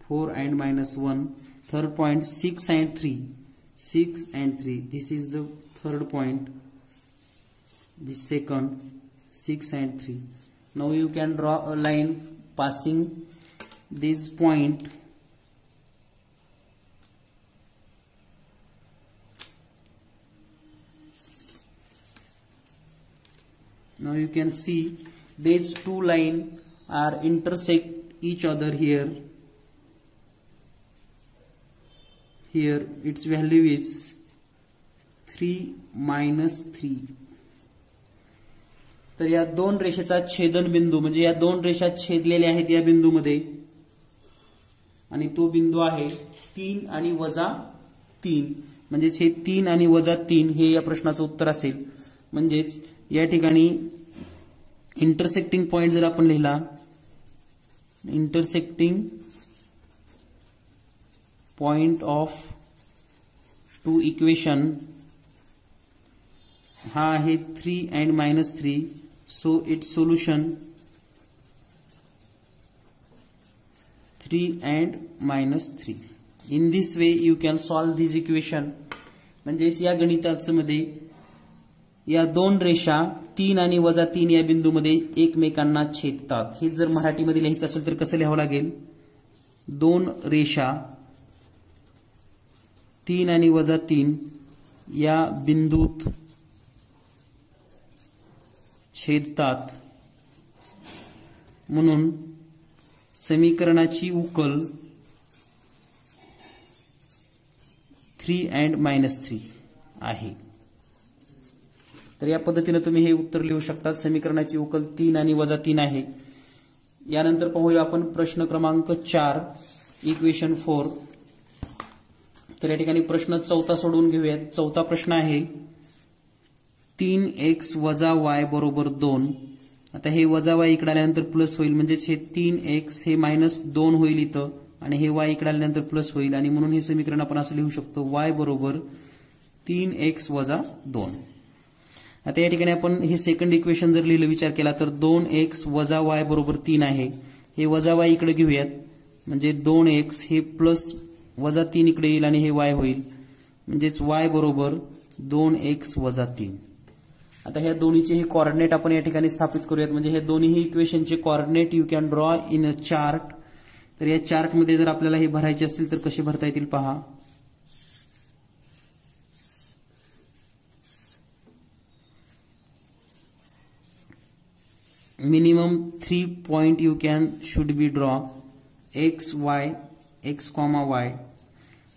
4 and -1। Third point 6 and 3, 6 and 3, this is the third point, the second 6 and 3। Now you can draw a line passing this point Now you can see these two lines are intersect each other here। Here its value is 3 - 3। तर या दोन रेषेचा छेदन बिंदू म्हणजे या दोन रेषा छेदलेल्या आहेत या बिंदूमध्ये, आणि तो बिंदू आहे 3 आणि -3, म्हणजेच हे 3 आणि -3 हे या प्रश्नाचं उत्तर असेल. म्हणजेच या ठिकाणी इंटरसेक्टिंग पॉइंट जर आपण लिहिला, intersecting point of two equation हा आहे 3 and -3. So it's solution 3 and -3. In this way you can solve this equation. म्हणजेच या गणितामध्ये या दोन रेषा 3 आणि -3 या बिंदूमध्ये एकमेकांना छेदतात. हे जर मराठीमध्ये लिहायचं असेल तर कसं लिहावं लागेल? दोन रेषा 3 आणि -3 या बिंदूत छेदतात, म्हणून समीकरणाची उकल 3 and -3 आहे. तर या पद्धतीने तुम्ही हे उत्तर लिहू शकता. समीकरणाची उकल 3 आणि -3 आहे. यानंतर पाहूया आपण प्रश्न क्रमांक 4, इक्वेशन 4. तर या ठिकाणी प्रश्न 4 सोडवून घेऊयात. 4 प्रश्न आहे 3x - y = 2. आता हे -y इकडे आल्यानंतर प्लस होईल, म्हणजेच हे 3x हे -2 होईल इथं, आणि हे y इकडे आल्यानंतर प्लस होईल, आणि म्हणून हे समीकरण आपण असं लिहू शकतो y = 3x - 2. आता या ठिकाणी आपण हे सेकंड इक्वेशन जर लिहिलं, विचार केला तर 2x - y = 3 आहे. हे y इकडे घेऊयात, म्हणजे 2x हे प्लस -3 इकडे येईल आणि हे y होईल, म्हणजेच y = 2x - 3. आता ह्या दोन्हीचे हे कोऑर्डिनेट आपण या ठिकाणी स्थापित करूयात. म्हणजे हे दोन्ही इक्वेशनचे coordinate you can draw in a chart. तर या चार्टमध्ये जर आपल्याला हे भरायचे असतील तर कसे भरता येतील पहा. Minimum 3 point you can should be draw. x, y, x, y.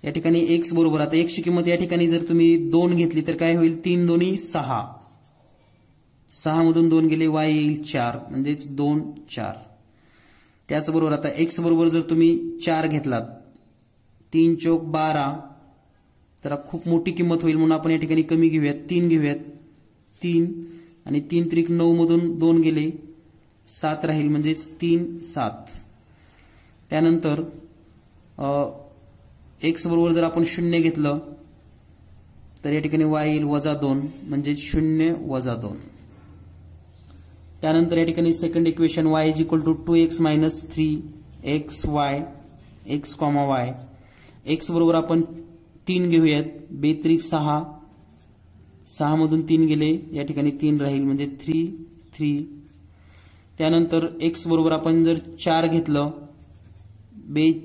या ठिकाणी x बरोबर, आता x ची किंमत या ठिकाणी जर तुम्ही 2 घेतली तर काय होईल? 3 2 6. 6 मधून 2 गेले, y येईल 4, म्हणजेच 2 4. त्याचबरोबर आता x बरोबर जर तुम्ही 4 घेतलात, 3 चौक 12, तर खूप मोठी किंमत होईल, म्हणून आपण या ठिकाणी कमी घेऊयात, 3 घेऊयात. 3 आणि 3 त्रिक 9 मधून 2 गेले, 7 राहील, म्हणजेच 3 7. त्यानंतर x बरोबर जर आपण 0 घेतलं तर या ठिकाणी y येईल -2, म्हणजे 0 - 2. त्यानंतर या ठिकाणी second equation y = 2x - 3x y x, y. x बरोबर आपण 3 घेऊयात, 2 त्रिक 6, 6 मधून 3 गेले, या ठिकाणी 3 राहील, म्हणजे 3 3. त्यानंतर x बरोबर आपण जर 4 घेतलं, 2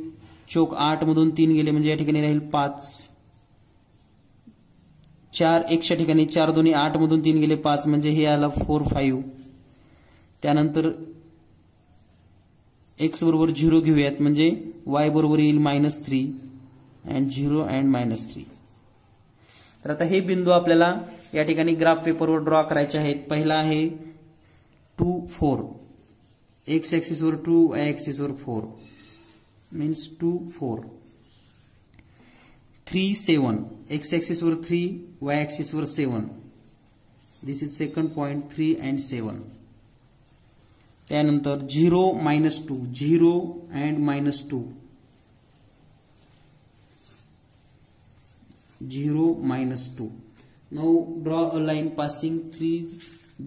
चौक 8 मधून 3 गेले, म्हणजे या ठिकाणी राहील 5. 4 x च्या ठिकाणी 4 2 8 मधून 3 गेले, 5, म्हणजे हे आलं 4 5. त्यानंतर x बरोबर 0 घेऊयात, म्हणजे y बरोबर येईल -3 and 0 and -3. तर आता हे बिंदू आपल्याला या ठिकाणी ग्राफ पेपरवर ड्रॉ करायचे आहेत. पहिला आहे 2 4, x ऍक्सिस वर 2, y ऍक्सिस वर 4, मीन्स 2 4. 3 7, x ऍक्सिस वर 3, y ऍक्सिस वर 7. दिस इज सेकंड पॉइंट, 3 and 7. त्यानंतर 0 -2, 0 and -2, 0 -2. Now draw a line passing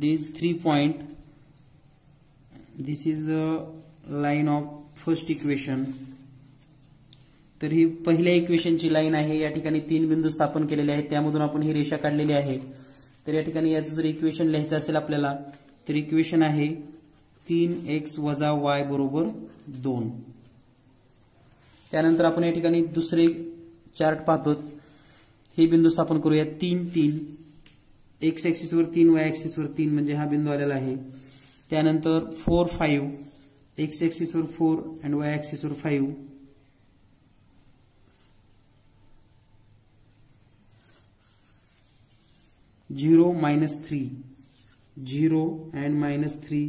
these 3 point. This is a line of first equation. तर ही पहिल्या इक्वेशनची लाईन आहे. या ठिकाणी 3 बिंदू स्थापन केलेले आहेत, त्यामधून आपण ही रेषा काढलेली आहे. तर या ठिकाणी याचं जर इक्वेशन लिहायचं असेल आपल्याला, तर इक्वेशन आहे 3x - y = 2. त्यानंतर आपण या ठिकाणी दुसरे चार्ट पाहतो. हे बिंदू स्थापन करूया 3 3, x ऍक्सिस वर 3, y ऍक्सिस वर 3, म्हणजे हा बिंदू आलेला आहे. त्यानंतर 4 5, x ऍक्सिस वर 4 and y ऍक्सिस वर 5. -3, 0 and -3.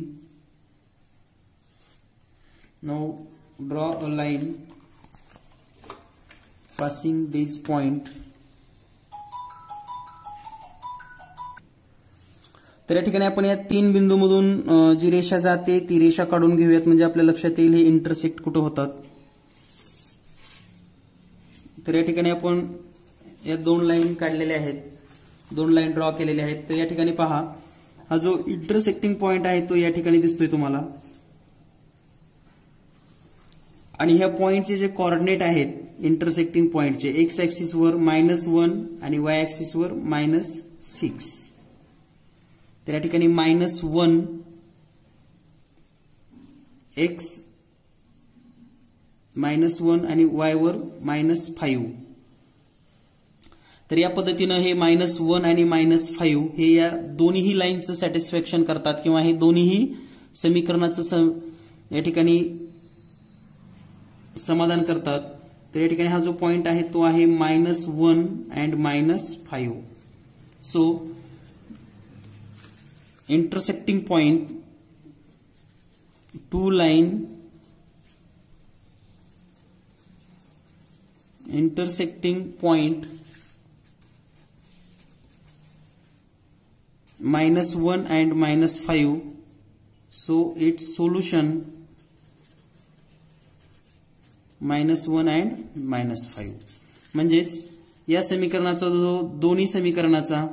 Now draw a line passing this point. तर या ठिकाणी आपण या 3 बिंदूमधून जी रेषा जाते ती रेषा काढून घेऊयात, म्हणजे आपल्या लक्षात येईल हे इंटरसेक्ट कुठे होतात. तर या ठिकाणी आपण या 2 लाईन काढलेल्या आहेत, 2 लाईन ड्रॉ केलेल्या आहेत. तर या ठिकाणी पहा, हा जो इंटरसेक्टिंग पॉइंट आहे तो या ठिकाणी दिसतोय तुम्हाला, आणि ह्या पॉइंटचे जे कोऑर्डिनेट आहेत इंटरसेक्टिंग पॉइंटचे, एक्स ऍक्सिस वर -1 आणि वाय ऍक्सिस वर -6. तर या ठिकाणी -1 एक्स -1 आणि वाय वर -5. तर या पद्धतीनं हे -1 आणि -5 हे या दोन्ही लाईनचं सॅटिस्फॅक्शन करतात, किंवा हे दोन्ही समीकरणाचं या ठिकाणी समाधान करतात. तर या ठिकाणी हा जो पॉइंट आहे तो आहे -1 and -5. So intersecting point, 2 line intersecting point -1 and -5. So its solution -1 and -5. म्हणजेच या समीकरणाचा जो दोन्ही समीकरणाचा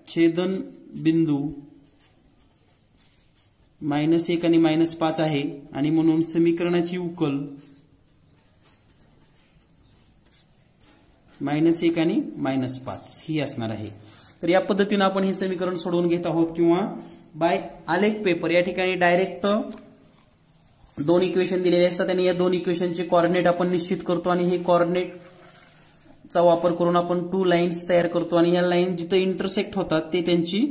छेदन बिंदू -1 आणि -5 आहे, आणि म्हणून समीकरणाची उकल -1 आणि -5 ही असणार आहे. तर या पद्धतीने आपण हे समीकरण सोडवून घेत आहोत, किंवा बाय आलेख पेपर. या ठिकाणी डायरेक्ट 2 इक्वेशन दिलेले असतात आणि या 2 इक्वेशनचे कोऑर्डिनेट आपण निश्चित करतो, आणि हे कोऑर्डिनेटचा वापर करून आपण 2 लाईन्स तयार करतो, आणि या लाईन जिथे इंटरसेक्ट होतात ते त्यांची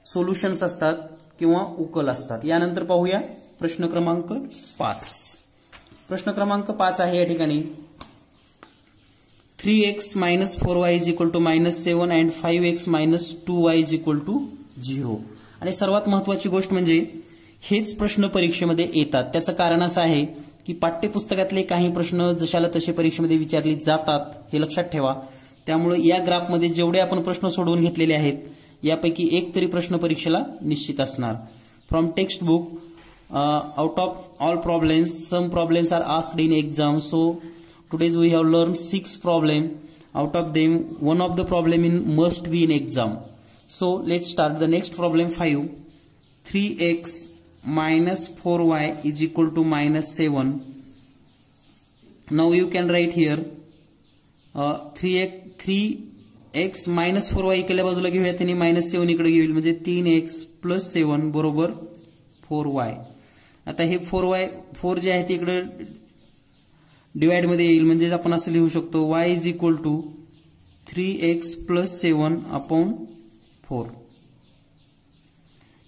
सोल्युशन्स असतात किंवा उकल असतात. यानंतर पाहूया प्रश्न क्रमांक 5. प्रश्न क्रमांक 5 आहे या ठिकाणी 3x - 4y = -7 and 5x - 2y = 0. आणि सर्वात महत्वाची गोष्ट म्हणजे हेच प्रश्न परीक्षेमध्ये येतात. त्याचं कारण असं आहे की पाठ्यपुस्तकातले काही प्रश्न जशाला तसे परीक्षेमध्ये विचारले जातात, हे लक्षात ठेवा. त्यामुळे या ग्राफमध्ये जेवढे आपण प्रश्न सोडवून घेतलेले आहेत यापैकी एक तरी प्रश्न परीक्षेला निश्चित असणार. From text book, out of all problems, some problems are asked in exam. So today's we have learned 6 problem. Out of them, one of the problem must be in exam. So let's start the next problem 5. 3x minus 4y is equal to -7. Now you can write here 3x minus 4y इकडल्या बाजूला घेऊया, त्यांनी -7 इकडे घेऊया, म्हणजे 3x + 7 बरोबर 4y. आता हे 4 जे आहे ते इकडे डिवाइड मध्ये येईल, म्हणजे आपण असं लिहू शकतो y = 3x + 7/4.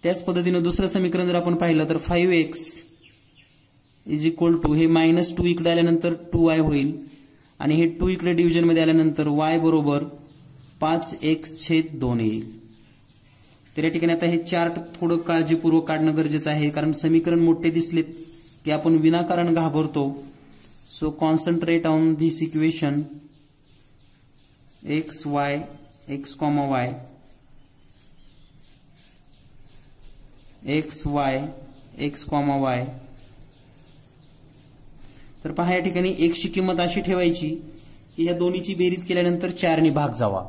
त्याच पद्धतीने दुसरं समीकरण जर आपण पाहिलं तर 5x = हे -2 इकडे आल्यानंतर 2y होईल, आणि हे 2 इकडे डिव्हिजन मध्ये आल्यानंतर y बरोबर 5x/2 येईल. तर या ठिकाणी आता हे चार्ट थोडं काळजीपूर्वक काढणं गरजेचं आहे, कारण समीकरण मोठे दिसलेत की आपण विनाकारण घाबरतो. So concentrate on this equation x, y, x, y, x, y, x, y. तर पहा या ठिकाणी x ची किंमत अशी ठेवायची की या दोन्हीची बेरीज केल्यानंतर 4 ने भाग जावा.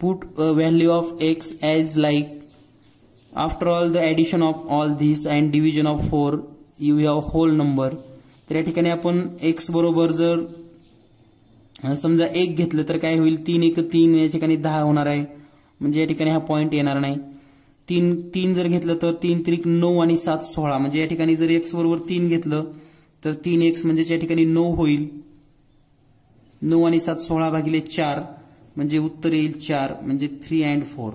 Put a value of x as like after all the addition of all this and division of 4 you have whole number. तर या ठिकाणी आपण x बरोबर जर समजा 1 घेतलं तर काय होईल, 3 × 3 या ठिकाणी 10 होणार आहे, म्हणजे या ठिकाणी हा पॉइंट येणार नाही. 3 जर घेतलं तर 3 × 9 आणि 7 = 16, म्हणजे या ठिकाणी जर x बरोबर 3 घेतलं तर 3x म्हणजे या ठिकाणी 9 होईल. 9 आणि 7 16/4 म्हणजे उत्तर येईल 4, म्हणजे 3 and 4.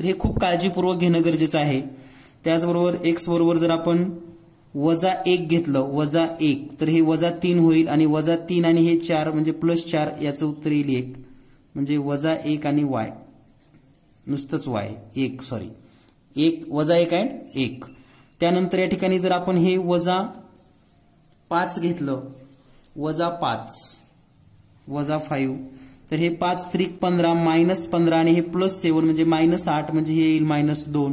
तर हे खूप काळजीपूर्वक घेणं गरजेचं आहे. त्याचबरोबर x बरोबर जर आपण -1 घेतलं, -1, तर हे -3 होईल, आणि -3 आणि हे 4 म्हणजे +4, याचं उत्तर येईल 1, म्हणजे -1 आणि y, नुसतंच y 1 सॉरी 1 -1 and 1. त्यानंतर या ठिकाणी जर आपण हे -5 घेतलं, -5 -5, तर हे 5 त्रिक 15 -15 आणि हे +7 म्हणजे -8 म्हणजे हे येईल -2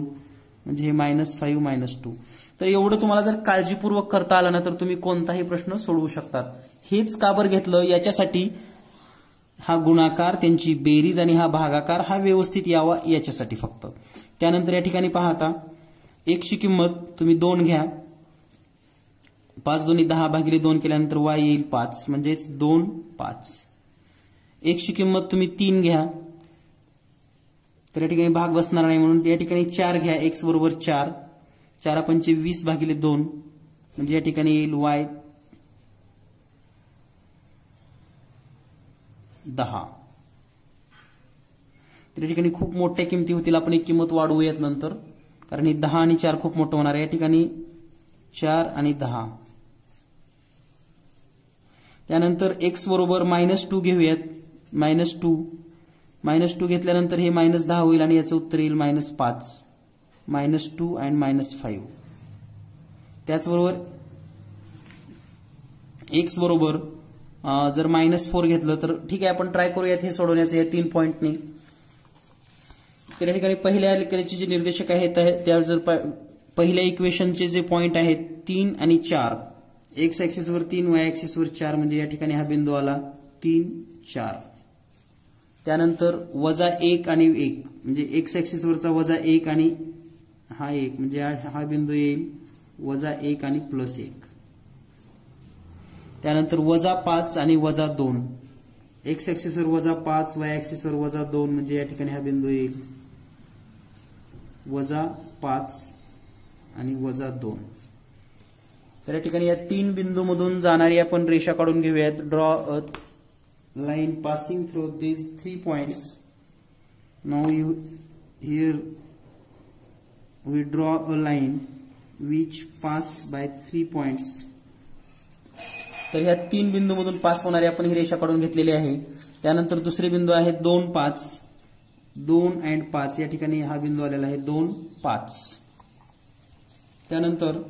म्हणजे हे -5 -2. तर एवढं तुम्हाला जर काळजीपूर्वक करता आलं ना तर तुम्ही कोणताही प्रश्न सोडवू शकतात. हेच का बरं घेतलं याच्यासाठी, हा गुणाकार त्यांची बेरीज आणि हा भागाकार हा व्यवस्थित यावा याच्यासाठी फक्त. त्यानंतर या ठिकाणी पहा आता x ची किंमत तुम्ही 2 घ्या. 5 2 10 भागिले 2 केल्यानंतर y येईल 5 म्हणजेच 2 5. x ची किंमत तुम्ही 3 घ्या. तर या ठिकाणी भाग बसणार नाही म्हणून या ठिकाणी 4 घ्या. x बरोबर 4. 4 पंचे 20 भागिले 2 म्हणजे या ठिकाणी येईल y 10. तर या ठिकाणी खूप मोठ्या किमती होतील. आपण एक किंमत वाढवूयात नंतर, कारण ही 10 आणि 4 खूप मोठं होणार आहे. या ठिकाणी 4 आणि 10. त्यानंतर x बरोबर -2 घेऊयात. -2 घेतल्यानंतर हे -10 होईल आणि याचं उत्तर येईल -5. -2 and -5. त्याचबरोबर x बरोबर जर -4 घेतलं तर ठीक आहे, आपण ट्राय करूयात हे सोडवण्याचं या 3 पॉईंटने. तर या ठिकाणी पहिल्या लेकराचे जे निर्देशक आहेत त्या जर पहिल्या इक्वेशनचे जे पॉईंट आहेत 3 आणि 4, x ऍक्सिस वर 3 y ऍक्सिस वर 4 म्हणजे या ठिकाणी हा बिंदू आला 3 4. त्यानंतर -1 आणि 1 म्हणजे x ऍक्सिस वरचा -1 आणि हा 1 म्हणजे हा बिंदू येईल -1 आणि +1. त्यानंतर -5 आणि -2, x ऍक्सिस वर -5 y ऍक्सिस वर -2 म्हणजे या ठिकाणी हा बिंदू येईल -5 आणि -2. तर या ठिकाणी या 3 बिंदूमधून जाणारी आपण रेषा काढून घेऊयात. Draw a line passing through these 3 points. Now here we draw a line which pass by 3 points. तर ह्या 3 बिंदूमधून पास होणारी आपण ही रेषा काढून घेतलेली आहे. त्यानंतर दुसरे बिंदू आहे 2 5. 2 and 5 या ठिकाणी हा बिंदू आलेला आहे 2 5. त्यानंतर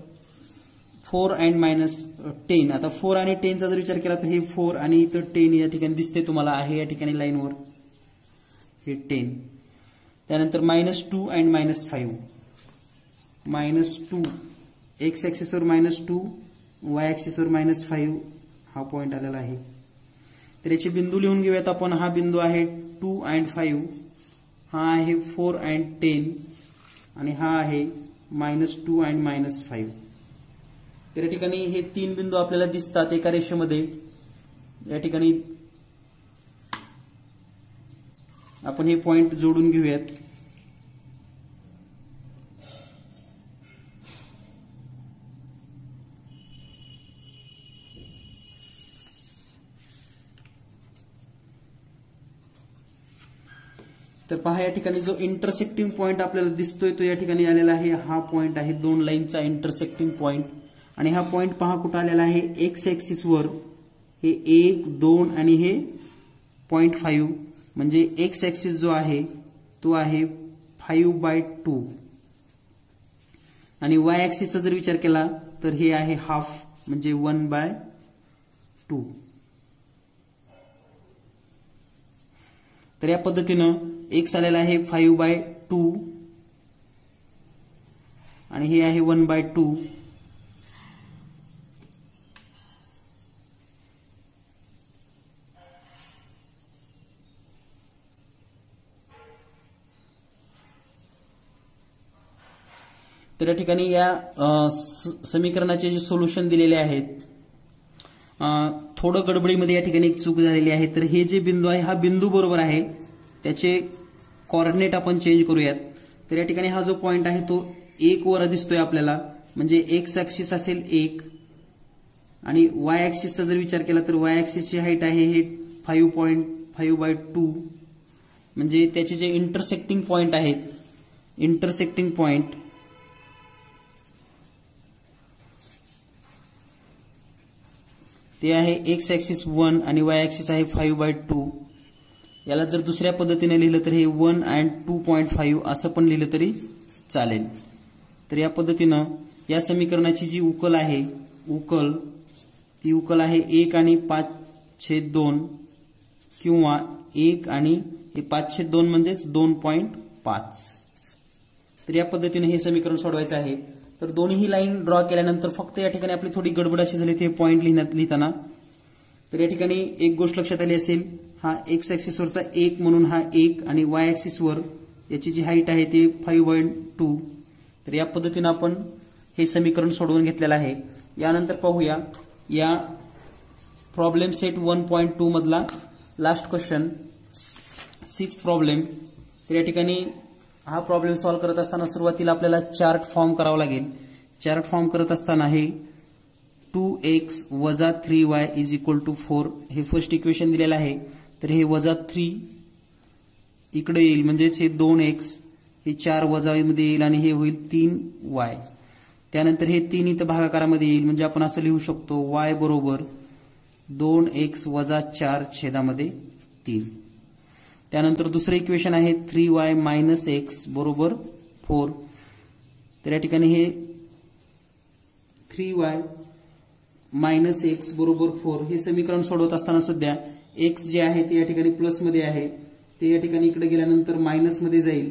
4 and -10. आता 4 आणि 10 चा जर विचार केला तर हे 4 आणि इथं 10 या ठिकाणी दिसते तुम्हाला आहे या ठिकाणी लाईनवर हे 10. त्यानंतर -2 and -5. -2 x ऍक्सिस वर -2 y ऍक्सिस वर -5 हा पॉइंट आलेला आहे. तर याचे बिंदू लिहून घेऊयात आपण. हा बिंदू आहे 2 and 5, हा आहे 4 and 10 आणि हा आहे -2 and -5. तर या ठिकाणी हे 3 बिंदू आपल्याला दिसतात एका रेषेमध्ये. या ठिकाणी आपण हे पॉइंट जोडून घेऊयात. तर पहा या ठिकाणी जो इंटरसेक्टिंग पॉइंट आपल्याला दिसतोय तो या ठिकाणी आलेला आहे. हा पॉइंट आहे 2 लाईनचा इंटरसेक्टिंग पॉइंट. आणि हा पॉइंट पहा कुठं आलेला आहे x ऍक्सिस वर. हे 1 2 आणि हे 0.5 म्हणजे x ऍक्सिस जो आहे तो आहे 5/2 आणि y ऍक्सिसचा जर विचार केला तर हे आहे हाफ म्हणजे 1/2. तर या पद्धतीनं x आलेला आहे 5/2 आणि हे आहे 1/2. तर या ठिकाणी या समीकरणाचे जे सोल्युशन दिलेले आहेत, थोडं गडबडीमध्ये या ठिकाणी एक चूक झालेली आहे. तर हे जे बिंदू आहे हा बिंदू बरोबर आहे, त्याचे कोऑर्डिनेट आपण चेंज करूयात. तर या ठिकाणी हा जो पॉइंट आहे तो 1 वर दिसतोय आपल्याला, म्हणजे x ऍक्सिस असेल 1 आणि y ऍक्सिसचा जर विचार केला तर y ऍक्सिसची हाईट आहे हे 5/2 म्हणजे त्याचे जे इंटरसेक्टिंग पॉइंट आहेत, इंटरसेक्टिंग पॉइंट ते आहे x ऍक्सिस 1 आणि y ऍक्सिस आहे 5/2. याला जर दुसऱ्या पद्धतीने लिहिलं तर हे 1 and 2.5 असं पण लिहिलं तरी चालेल. तर या पद्धतीनं या समीकरणाची जी उकल आहे, ती उकल आहे 1 आणि 5/2 किंवा 1 आणि हे 5/2 म्हणजेच 2.5. तर या पद्धतीने हे समीकरण सोडवायचं आहे. तर दोन्ही लाईन ड्रॉ केल्यानंतर फक्त या ठिकाणी आपली थोडी गडबड अशी झाली, ते पॉईंट लिहिताना. तर या ठिकाणी एक गोष्ट लक्षात आली असेल, हा एक्स ऍक्सिसवरचा 1 म्हणून हा 1 आणि वाय ऍक्सिसवर याची जी हाईट आहे ती 5.2. तर या पद्धतीने आपण हे समीकरण सोडवून घेतलेलं आहे. यानंतर पाहूया या प्रॉब्लेम सेट 1.2 मधला लास्ट क्वेश्चन, 6th प्रॉब्लेम. तर या ठिकाणी हा प्रॉब्लेम सॉल्व्ह करत असताना सुरुवातीला आपल्याला चार्ट फॉर्म करावा लागेल. चार्ट फॉर्म करत असताना हे 2x वजा 3y इज इक्वल टू 4 हे फर्स्ट इक्वेशन दिलेलं आहे. तर हे वजा 3 इकडे येईल म्हणजेच हे 2x हे 4 वजा मध्ये येईल आणि हे होईल 3y. त्यानंतर हे 3 इथं भागाकारामध्ये येईल म्हणजे आपण असं लिहू शकतो y बरोबर 2x वजा 4 छेदामध्ये 3. त्यानंतर दुसरं इक्वेशन आहे 3y मायनस x बरोबर 4. तर या ठिकाणी हे 3y मायनस एक्स बरोबर 4 हे समीकरण सोडवत असताना सुद्धा एक्स जे आहे ते या ठिकाणी प्लस मध्ये आहे, ते या ठिकाणी इकडे गेल्यानंतर मायनस मध्ये जाईल.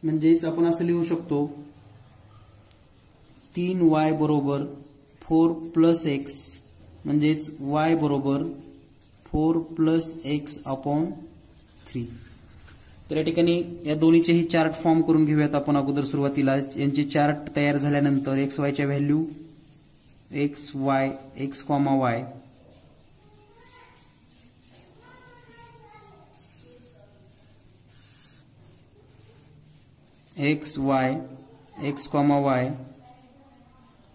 म्हणजेच आपण असं लिहू शकतो 3y बरोबर 4 प्लस एक्स म्हणजेच y बरोबर 4 प्लस एक्स अपॉन 3. तर या ठिकाणी या दोन्हीचेही चार्ट फॉर्म करून घेऊयात आपण अगोदर. सुरुवातीला यांचे चार्ट तयार झाल्यानंतर एक्स वायच्या value x y x comma y x y x comma y.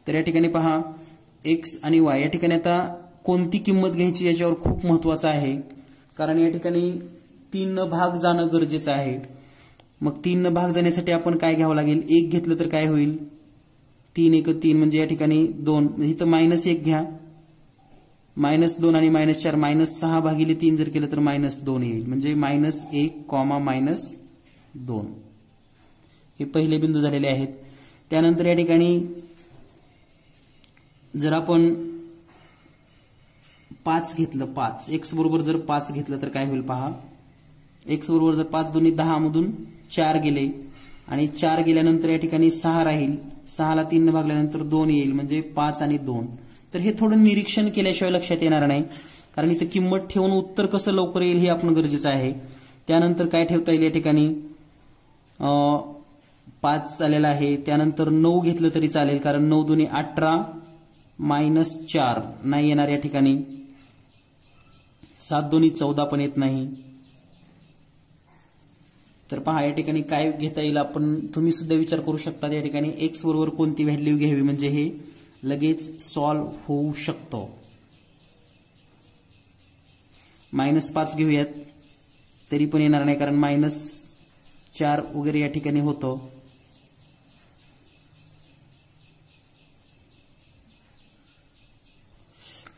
तर या ठिकाणी पहा एक्स आणि वाय या ठिकाणी आता कोणती किंमत घ्यायची याच्यावर खूप महत्वाचं आहे, कारण या ठिकाणी 3 न भाग जाणं गरजेचं आहे. मग 3 न भाग जाण्यासाठी आपण काय घ्यावं लागेल, 1 घेतलं तर काय होईल 3 1 3 म्हणजे या ठिकाणी 2, इथं मायनस 1 घ्या, मायनस 2 आणि मायनस 4 मायनस 6 भागिले 3 जर केलं तर मायनस 2 येईल म्हणजे मायनस 1 कॉमा मायनस 2. हे पहिले बिंदू झालेले आहेत. त्यानंतर या ठिकाणी जर आपण 5 घेतलं, 5 एक्स बरोबर जर 5 घेतलं तर काय होईल पहा, एक्स बरोबर जर 5 दोन्ही 10 मधून 4 गेले आणि 4 गेल्यानंतर या ठिकाणी 6 राहील, 6 ला 3 ने भागल्यानंतर 2 येईल म्हणजे 5 आणि 2. तर हे थोडं निरीक्षण केल्याशिवाय लक्षात येणार नाही, कारण इथं किंमत ठेवून उत्तर कसं लवकर येईल हे आपण गरजेचं आहे. त्यानंतर काय ठेवता येईल, या ठिकाणी 5 आलेला आहे. त्यानंतर 9 घेतलं तरी चालेल, कारण 9 दोन्ही 18 मायनस 4 नाही येणार या ठिकाणी, 7 दोन्ही 14 पण येत नाही. तर पहा या ठिकाणी काय घेता येईल, आपण तुम्ही सुद्धा विचार करू शकता. या ठिकाणी एक्स बरोबर कोणती व्हॅल्यू घ्यावी म्हणजे हे लगेच सॉल्व्ह होऊ शकतो. -5 घेऊयात तरी पण येणार नाही, कारण -4 वगैरे या ठिकाणी होतो.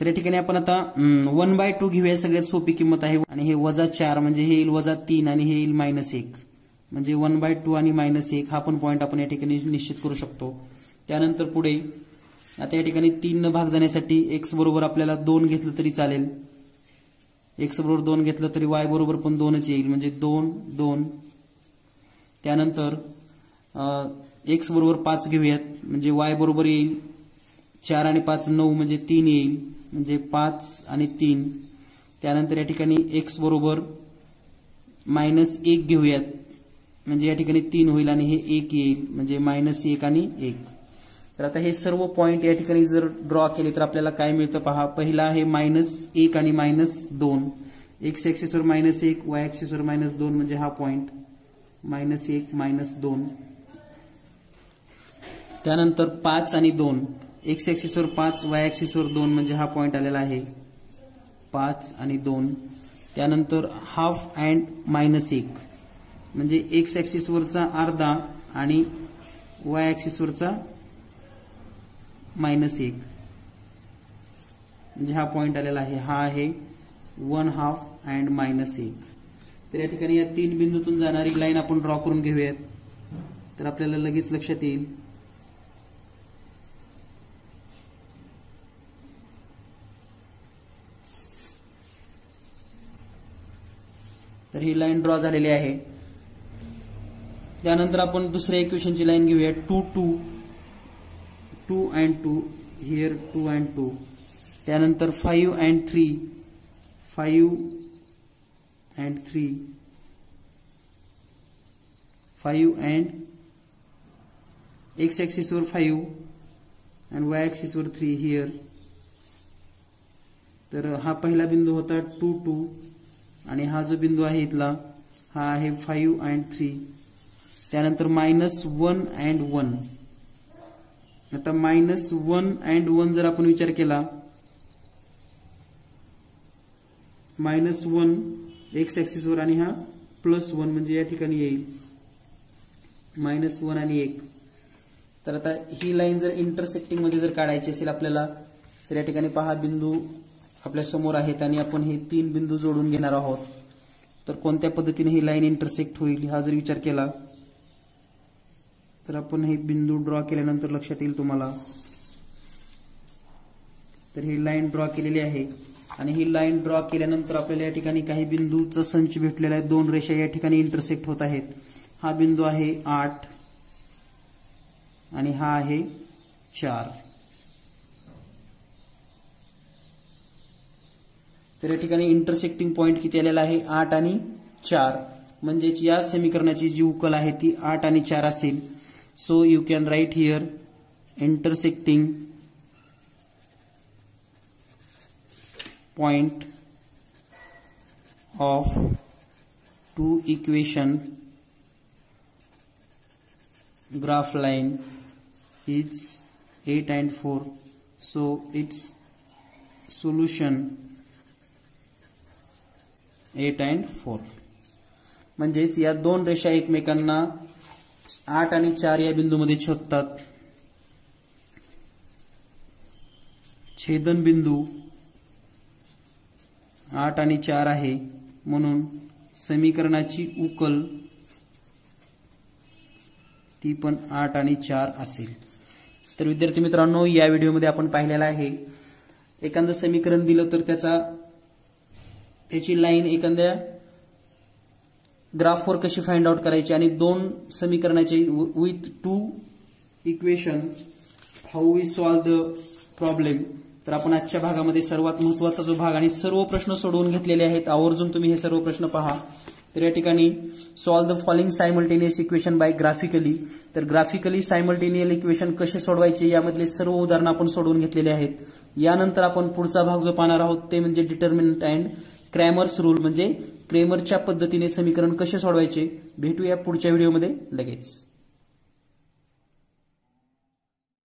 तर या ठिकाणी आपण आता 1/2 घेऊया, सगळ्यात सोपी किंमत आहे. आणि हे -4 म्हणजे हे येईल -3 आणि हे येईल -1 म्हणजे 1/2 आणि -1 हा पण पॉईंट आपण या ठिकाणी निश्चित करू शकतो. त्यानंतर पुढे आता या ठिकाणी 3 न भाग जाण्यासाठी एक्स बरोबर आपल्याला 2 घेतलं तरी चालेल, एक्स बरोबर 2 घेतलं तरी वाय बरोबर पण 2च येईल म्हणजे 2 2. त्यानंतर एक्स बरोबर 5 घेऊयात म्हणजे वाय बरोबर येईल 4 आणि 5 9 म्हणजे 3 येईल म्हणजे 5 आणि 3. त्यानंतर या ठिकाणी एक्स बरोबर -1 घेऊयात म्हणजे या ठिकाणी 3 होईल आणि हे 1 येईल म्हणजे -1 आणि 1. तर आता हे सर्व पॉइंट या ठिकाणी जर ड्रॉ केले तर आपल्याला काय मिळतं पहा. पहिला आहे -1 आणि -2, एक्स ऍक्सिसवर -1 वाय ऍक्सिसवर -2 म्हणजे हा पॉइंट -1 -2. त्यानंतर 5 आणि 2, एक्स ऍक्सिसवर 5 वाय ऍक्सिसवर 2 म्हणजे हा पॉइंट आलेला आहे 5 आणि 2. त्यानंतर हाफ अँड -1 म्हणजे एक्स ऍक्सिसवरचा अर्धा आणि वाय ऍक्सिसवरचा -1 म्हणजे हा पॉइंट आलेला आहे, हा आहे 1/2 अँड -1. तर या ठिकाणी या 3 बिंदूतून जाणारी लाईन आपण ड्रॉ करून घेऊयात तर आपल्याला लगेच लक्षात येईल. तर ही लाईन ड्रॉ झालेली आहे. त्यानंतर आपण दुसऱ्या इक्वेशनची लाईन घेऊया. 2 and 2 हिअर 2 and 2. त्यानंतर 5 and 3 5 and 3 5 and x axis वर 5 and y axis वर 3 हिअर. तर हा पहिला बिंदू होता 2 2 आणि हा जो बिंदू आहे इथला हा आहे 5 and 3. त्यानंतर -1 and 1. आता -1 and 1 जर आपण विचार केला, -1 एक्स ऍक्सिस वर आणि हा +1 म्हणजे या ठिकाणी येईल -1 आणि 1. तर आता ही लाईन जर इंटरसेक्टिंग मध्ये जर काढायची असेल आपल्याला, तर या ठिकाणी पहा बिंदू आपल्या समोर आहेत आणि आपण हे 3 बिंदू जोडून घेणार आहोत. तर कोणत्या पद्धतीने ही लाईन इंटरसेक्ट होईल हा जर विचार केला, तर आपण हे बिंदू ड्रॉ केल्यानंतर लक्षात येईल तुम्हाला. तर ही लाईन ड्रॉ केलेली आहे आणि ही लाईन ड्रॉ केल्यानंतर आपल्याला या ठिकाणी काही बिंदूचा संच भेटलेला आहे. 2 रेषा या ठिकाणी इंटरसेक्ट होत आहेत. हा बिंदू आहे 8 आणि हा आहे 4. तर या ठिकाणी इंटरसेक्टिंग पॉइंट किती आलेला आहे 8 आणि 4. म्हणजेच या समीकरणाची जी उकल आहे ती 8 आणि 4 असेल. So you can write here intersecting point of 2 equation graph line is 8 and 4. So its solution 8 and 4. म्हणजेच या 2 रेषा एकमेकांना 8 आणि 4 या बिंदूमध्ये छेदतात. छेदन बिंदू 8 आणि 4 आहे, म्हणून समीकरणाची उकल ती पण 8 आणि 4 असेल. तर विद्यार्थी मित्रांनो, या व्हिडिओमध्ये आपण पाहिलेला आहे एखादं समीकरण दिलं तर त्याची लाईन एखाद्या ग्राफवर कशी फाइंड आउट करायची आणि 2 समीकरणाचे with 2 equation how we solve the problem. तर आपण आजच्या भागामध्ये सर्वात महत्त्वाचा जो भाग आणि सर्व प्रश्न सोडवून घेतलेले आहेत. आवर्जून तुम्ही हे सर्व प्रश्न पहा. तर या ठिकाणी solve the following simultaneous equation by graphically. तर ग्राफिकली सायमल्टेनियस इक्वेशन कसे सोडवायचे यामधले सर्व उदाहरणं आपण सोडवून घेतलेले आहेत. यानंतर आपण पुढचा भाग जो पाहणार आहोत ते म्हणजे डिटर्मिनंट अँड क्रॅमर्स रूल, म्हणजे क्रेमरच्या पद्धतीने समीकरण कसे सोडवायचे. भेटूया पुढच्या व्हिडिओमध्ये लगेच.